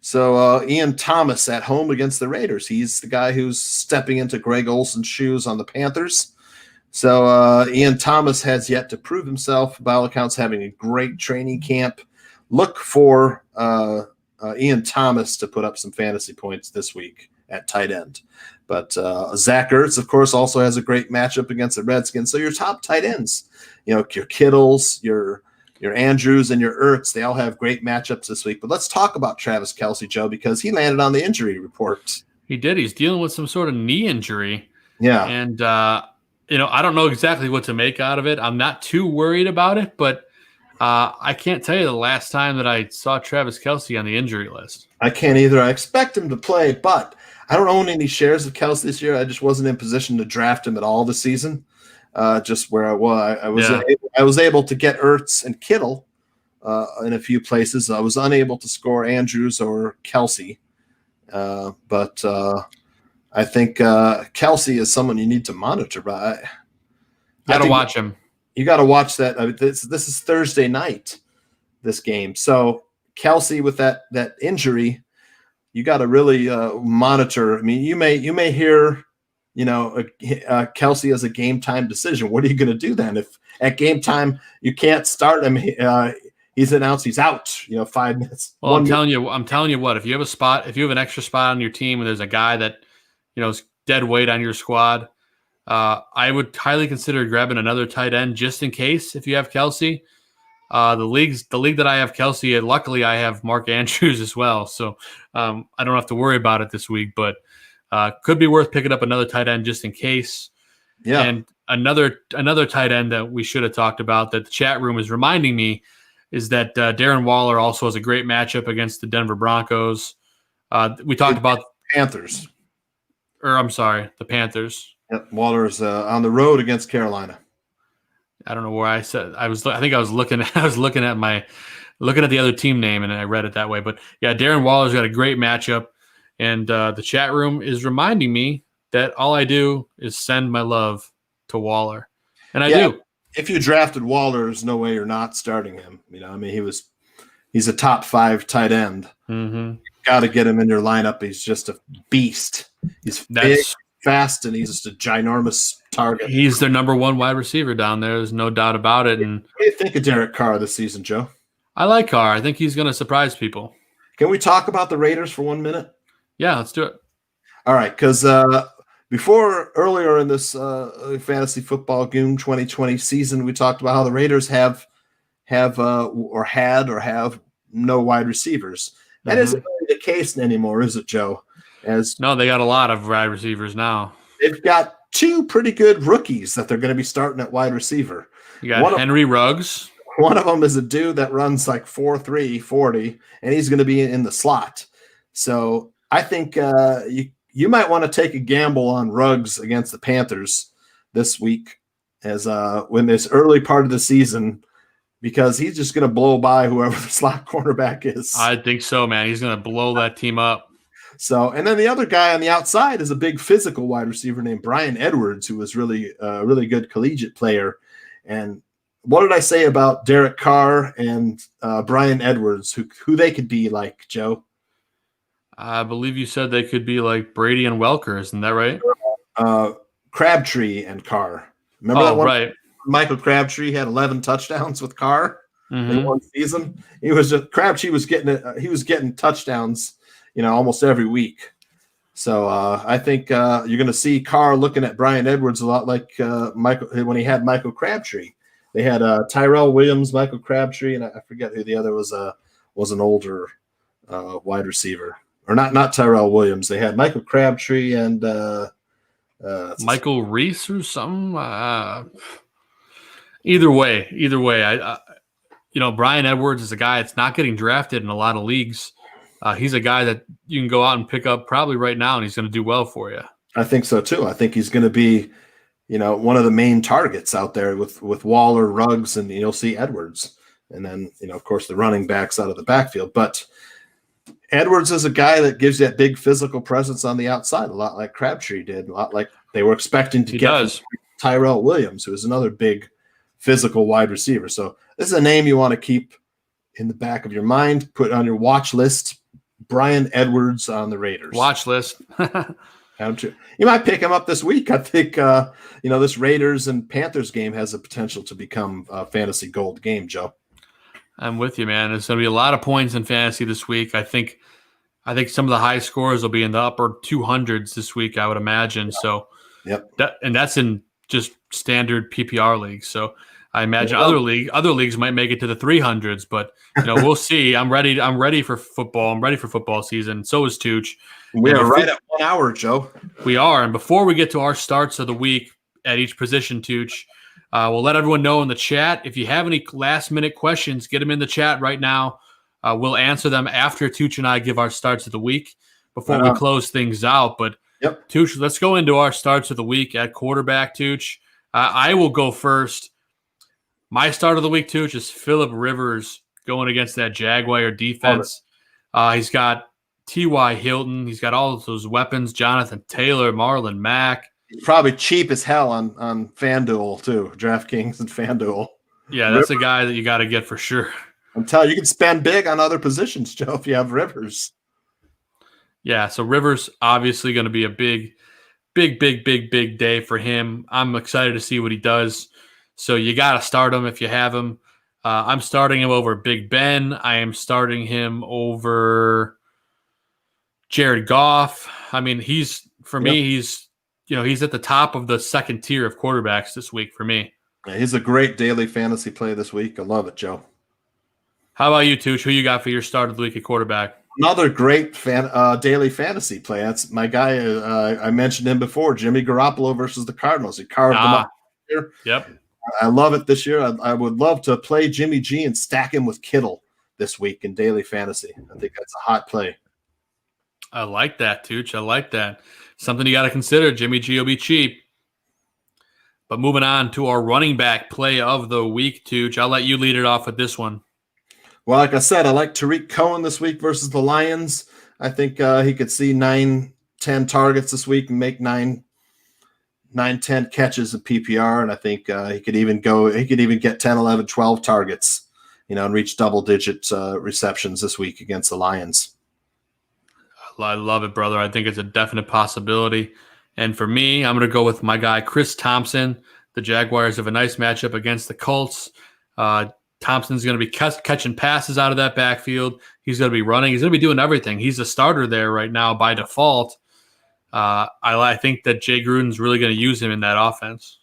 So Ian Thomas at home against the Raiders. He's the guy who's stepping into Greg Olson's shoes on the Panthers. So Ian Thomas has yet to prove himself. By all accounts, having a great training camp. Look for Ian Thomas to put up some fantasy points this week at tight end. But Zach Ertz, of course, also has a great matchup against the Redskins. So your top tight ends, your Kittles, your Andrews, and your Ertz, they all have great matchups this week. But let's talk about Travis Kelce, Joe, because he landed on the injury report. He did. He's dealing with some sort of knee injury. Yeah. And, I don't know exactly what to make out of it. I'm not too worried about it, but I can't tell you the last time that I saw Travis Kelce on the injury list. I can't either. I expect him to play, but I don't own any shares of Kelce this year. I just wasn't in position to draft him at all this season. Just where I was, I was able to get Ertz and Kittle in a few places. I was unable to score Andrews or Kelce, but I think Kelce is someone you need to monitor. But Got to watch him. You got to watch that. I mean, this is Thursday night, this game. So Kelce with that injury, you got to really monitor. I mean, you may hear, Kelce as a game time decision. What are you going to do then if at game time you can't start him? He's announced he's out. 5 minutes. Well, I'm telling you what. If you have an extra spot on your team and there's a guy that is dead weight on your squad, I would highly consider grabbing another tight end just in case if you have Kelce. The league that I have Kelce, luckily I have Mark Andrews as well, so I don't have to worry about it this week. But could be worth picking up another tight end just in case. Yeah. And another tight end that we should have talked about that the chat room is reminding me is that Darren Waller also has a great matchup against the Denver Broncos. We talked about Panthers. The Panthers. Yep, Waller's on the road against Carolina. I don't know where I said I think I was looking at the other team name and I read it that way. But yeah, Darren Waller's got a great matchup, and the chat room is reminding me that all I do is send my love to Waller, and I do. If you drafted Waller, there's no way you're not starting him. He's a top 5 tight end. Mm-hmm. Got to get him in your lineup. He's just a beast. He's big, fast, and he's just a ginormous target. He's their number 1 wide receiver down there. There's no doubt about it. And what do you think of Derek Carr this season, Joe? I like Carr. I think he's going to surprise people. Can we talk about the Raiders for 1 minute? Yeah, let's do it. All right, because earlier in this fantasy football Goon 2020 season, we talked about how the Raiders have no wide receivers. That isn't really the case anymore, is it, Joe? No, they got a lot of wide receivers now. They've got 2 pretty good rookies that they're going to be starting at wide receiver. You got Henry Ruggs. One of them is a dude that runs like 4.3 40, and he's going to be in the slot. So I think you might want to take a gamble on Ruggs against the Panthers this week, as when this early part of the season, because he's just going to blow by whoever the slot cornerback is. I think so, man. He's going to blow that team up. So, and then the other guy on the outside is a big physical wide receiver named Brian Edwards, who was really a really good collegiate player. And what did I say about Derek Carr and Brian Edwards, who they could be like, Joe? I believe you said they could be like Brady and Welker. Isn't that right? Crabtree and Carr. Remember that one? Right. Michael Crabtree had 11 touchdowns with Carr in one season. Crabtree was getting touchdowns, almost every week. So I think you're going to see Carr looking at Brian Edwards a lot like Michael when he had Michael Crabtree. They had Tyrell Williams, Michael Crabtree, and I forget who the other was an older wide receiver. Or not Tyrell Williams. They had Michael Crabtree and Michael Reese or something. Either way, Brian Edwards is a guy that's not getting drafted in a lot of leagues. He's a guy that you can go out and pick up probably right now, and he's going to do well for you. I think so too. I think he's going to be, one of the main targets out there with Waller, Ruggs, and you'll see Edwards, and then of course the running backs out of the backfield. But Edwards is a guy that gives you that big physical presence on the outside, a lot like Crabtree did, a lot like they were expecting to get Tyrell Williams, who is another big physical wide receiver. So this is a name you want to keep in the back of your mind, put on your watch list. Brian Edwards on the Raiders. Watch list. You might pick him up this week. I think this Raiders and Panthers game has the potential to become a fantasy gold game, Joe. I'm with you, man. There's going to be a lot of points in fantasy this week. I think some of the high scores will be in the upper 200s this week, I would imagine. Yeah. So, that's in just standard PPR leagues. So I imagine other leagues might make it to the 300s, but we'll see. I'm ready for football. I'm ready for football season. So is Tooch. We are right at 1 hour, Joe. We are. And before we get to our starts of the week at each position, Tooch, we'll let everyone know in the chat. If you have any last-minute questions, get them in the chat right now. We'll answer them after Tooch and I give our starts of the week before we close things out. But, Tooch, let's go into our starts of the week at quarterback, Tooch. I will go first. My start of the week, Tooch, is Phillip Rivers going against that Jaguar defense. He's got T.Y. Hilton. He's got all of those weapons, Jonathan Taylor, Marlon Mack. He's probably cheap as hell on FanDuel, too, DraftKings and FanDuel. Yeah, that's a guy that you got to get for sure. I'm telling you, you can spend big on other positions, Joe, if you have Rivers. Yeah, so Rivers obviously going to be a big day for him. I'm excited to see what he does. So you got to start him if you have him. I'm starting him over Big Ben. I am starting him over Jared Goff. I mean, he's at the top of the second tier of quarterbacks this week for me. Yeah, he's a great daily fantasy play this week. I love it, Joe. How about you, Tooch? Who you got for your start of the week at quarterback? Another great daily fantasy play. That's my guy. I mentioned him before, Jimmy Garoppolo versus the Cardinals. He carved them up here. Yep. I love it this year. I would love to play Jimmy G and stack him with Kittle this week in daily fantasy. I think that's a hot play. I like that, Tooch. I like that. Something you got to consider. Jimmy G will be cheap. But moving on to our running back play of the week, Tooch. I'll let you lead it off with this one. Well, like I said, I like Tariq Cohen this week versus the Lions. I think he could see 9-10 targets this week and make 9-10 catches in PPR, and I think he could even get 10, 11, 12 targets, and reach double-digit receptions this week against the Lions. I love it, brother. I think it's a definite possibility. And for me, I'm going to go with my guy, Chris Thompson. The Jaguars have a nice matchup against the Colts. Thompson's going to be catching passes out of that backfield. He's going to be running. He's going to be doing everything. He's a starter there right now by default. I think that Jay Gruden's really going to use him in that offense.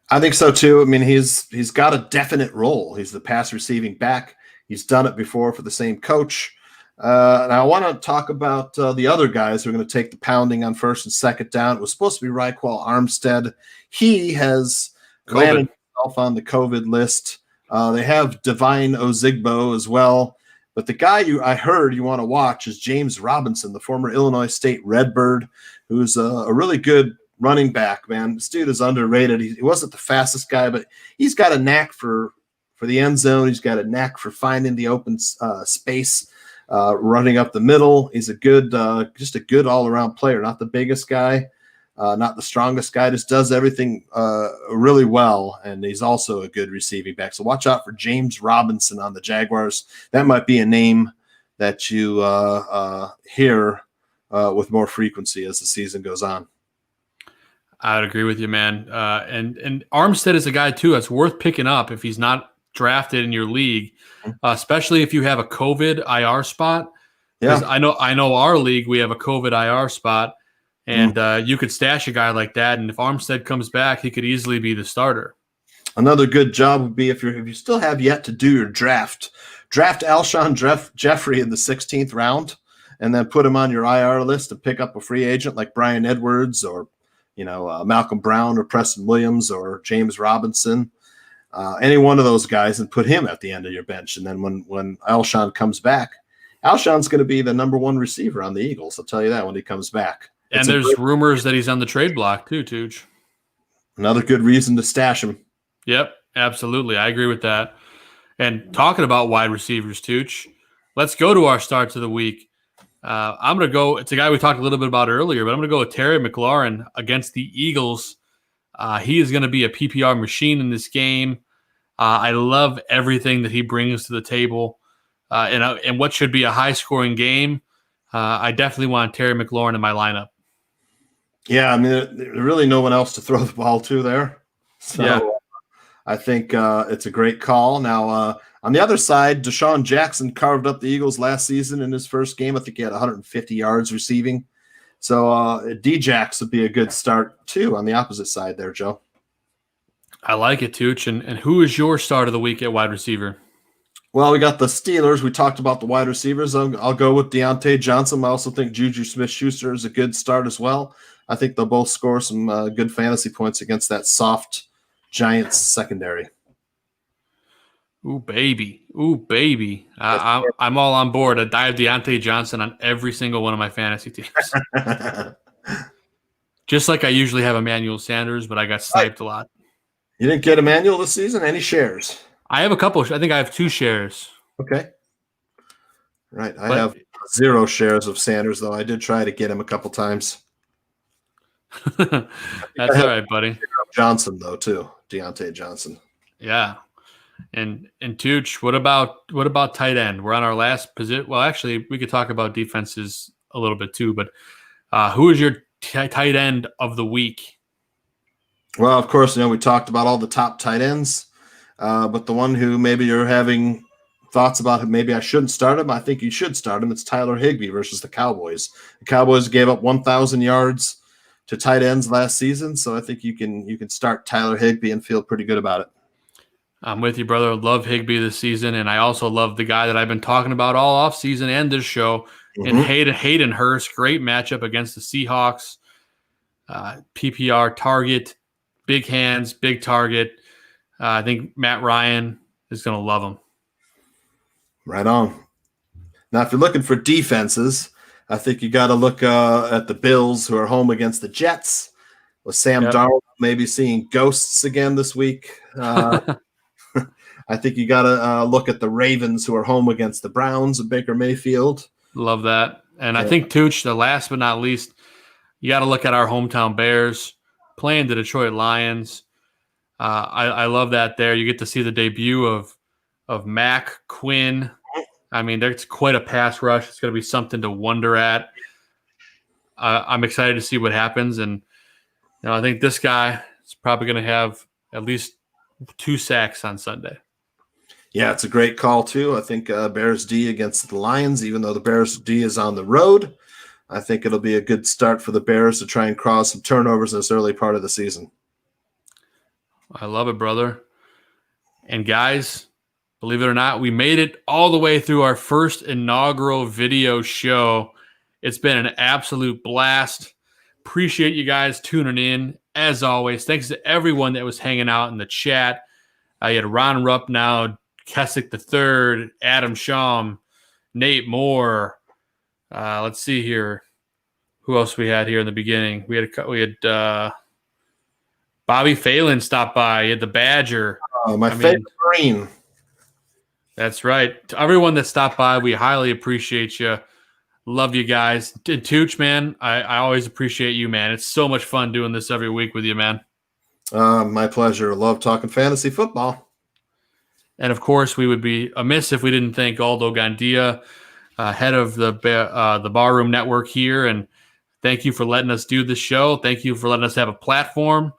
I think so too. I mean, he's got a definite role. He's the pass receiving back. He's done it before for the same coach. And I want to talk about the other guys who are going to take the pounding on first and second down. It was supposed to be Raekwon Armstead. He has landed himself on the COVID list. They have Devine Ozigbo as well. But the guy I heard you want to watch is James Robinson, the former Illinois State Redbird, who's a really good running back, man. This dude is underrated. He wasn't the fastest guy, but he's got a knack for the end zone. He's got a knack for finding the open space, running up the middle. He's just a good all-around player, not the biggest guy. Not the strongest guy, just does everything really well, and he's also a good receiving back. So watch out for James Robinson on the Jaguars. That might be a name that you hear with more frequency as the season goes on. I would agree with you, man. And Armstead is a guy, too, that's worth picking up if he's not drafted in your league, especially if you have a COVID IR spot. Yeah. I know our league, we have a COVID IR spot. And you could stash a guy like that, and if Armstead comes back, he could easily be the starter. Another good job would be if you still have yet to do your draft Alshon Jeffrey in the 16th round, and then put him on your IR list and pick up a free agent like Brian Edwards or Malcolm Brown or Preston Williams or James Robinson, any one of those guys, and put him at the end of your bench. And then when Alshon comes back, Alshon's going to be the number one receiver on the Eagles. I'll tell you that when he comes back. And there's rumors that he's on the trade block too, Tooch. Another good reason to stash him. Yep, absolutely. I agree with that. And talking about wide receivers, Tooch, let's go to our starts of the week. I'm going to go – it's a guy we talked a little bit about earlier, but I'm going to go with Terry McLaurin against the Eagles. He is going to be a PPR machine in this game. I love everything that he brings to the table. And what should be a high-scoring game, I definitely want Terry McLaurin in my lineup. Yeah, I mean, there's really no one else to throw the ball to there. So yeah. I think it's a great call. Now, on the other side, Deshaun Jackson carved up the Eagles last season in his first game. I think he had 150 yards receiving. So D-Jax would be a good start, too, on the opposite side there, Joe. I like it, Tooch. And who is your start of the week at wide receiver? Well, we got the Steelers. We talked about the wide receivers. I'll go with Deontay Johnson. I also think Juju Smith-Schuster is a good start as well. I think they'll both score some good fantasy points against that soft Giants secondary. Ooh, baby. I'm all on board. I have Deontay Johnson on every single one of my fantasy teams. Just like I usually have Emmanuel Sanders, but I got sniped a lot. You didn't get Emmanuel this season? Any shares? I have a couple. I think I have 2 shares. Okay. Right. I have 0 shares of Sanders, though. I did try to get him a couple times. That's all right, buddy. Johnson, though, too. Deontay Johnson. Yeah. And Tooch, what about tight end? We're on our last position. Well, actually, we could talk about defenses a little bit too, but who is your tight end of the week? Well, of course, we talked about all the top tight ends, but the one who maybe you're having thoughts about, maybe I shouldn't start him, I think you should start him. It's Tyler Higby versus the Cowboys. The Cowboys gave up 1,000 yards to tight ends last season, so I think you can start Tyler Higby and feel pretty good about it. I'm with you, brother. Love Higby this season, and I also love the guy that I've been talking about all offseason and this show, and Hayden Hurst. Great matchup against the Seahawks. PPR target, big hands, big target. I think Matt Ryan is going to love him. Right on. Now, if you're looking for defenses, I think you got to look at the Bills, who are home against the Jets, with Sam Darnold on maybe seeing ghosts again this week. I think you got to look at the Ravens, who are home against the Browns at Baker Mayfield. Love that. And I think, Tooch, the last but not least, you got to look at our hometown Bears playing the Detroit Lions. I love that there. You get to see the debut of Mac Quinn. I mean, there's quite a pass rush. It's going to be something to wonder at. I'm excited to see what happens. And I think this guy is probably going to have at least 2 sacks on Sunday. Yeah, it's a great call, too. I think Bears D against the Lions, even though the Bears D is on the road, I think it'll be a good start for the Bears to try and cause some turnovers in this early part of the season. I love it, brother. And guys, believe it or not, we made it all the way through our first inaugural video show. It's been an absolute blast. Appreciate you guys tuning in. As always, thanks to everyone that was hanging out in the chat. You had Ron Rupp now, Kessick III, Adam Sham, Nate Moore. Let's see here. Who else we had here in the beginning? We had Bobby Phelan stop by. You had the Badger. My favorite Marine. That's right. To everyone that stopped by, we highly appreciate you. Love you guys. Tooch, man, I always appreciate you, man. It's so much fun doing this every week with you, man. My pleasure. Love talking fantasy football. And, of course, we would be amiss if we didn't thank Aldo Gandia, head of the Barroom Network here. And thank you for letting us do this show. Thank you for letting us have a platform.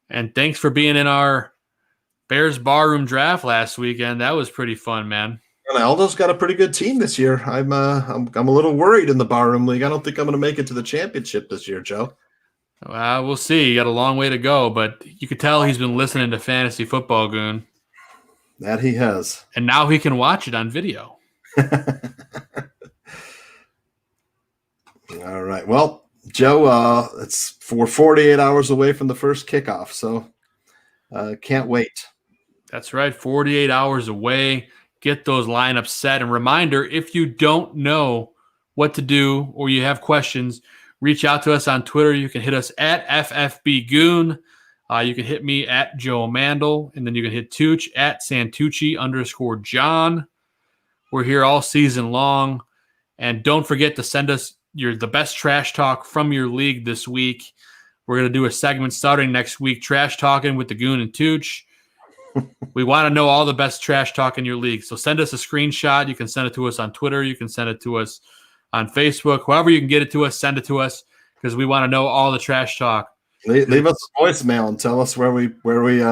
And thanks for being in our Bears Barroom draft last weekend. That was pretty fun, man. And Aldo's got a pretty good team this year. I'm a little worried in the Barroom League. I don't think I'm going to make it to the championship this year, Joe. We'll see. You got a long way to go, but you could tell he's been listening to Fantasy Football Goon. That he has. And now he can watch it on video. All right. Well, Joe, we're 48 hours away from the first kickoff, so can't wait. That's right. 48 hours away. Get those lineups set. And reminder, if you don't know what to do or you have questions, reach out to us on Twitter. You can hit us at FFBGoon. You can hit me at Joe Mandel, and then you can hit Tooch at Santucci_John. We're here all season long. And don't forget to send us the best trash talk from your league this week. We're going to do a segment starting next week, Trash Talking with the Goon and Tooch. We want to know all the best trash talk in your league. So send us a screenshot. You can send it to us on Twitter. You can send it to us on Facebook. However you can get it to us, send it to us because we want to know all the trash talk. Leave us a voicemail and tell us where we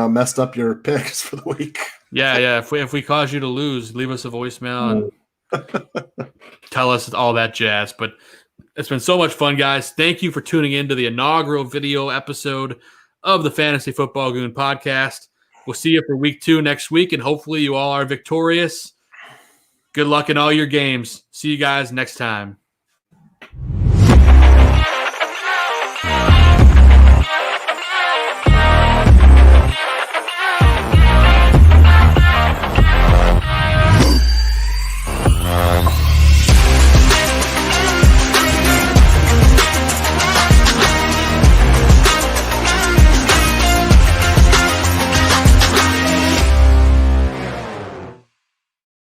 messed up your picks for the week. Yeah. If we cause you to lose, leave us a voicemail and tell us all that jazz. But it's been so much fun, guys. Thank you for tuning in to the inaugural video episode of the Fantasy Football Goon podcast. We'll see you for week 2 next week, and hopefully you all are victorious. Good luck in all your games. See you guys next time.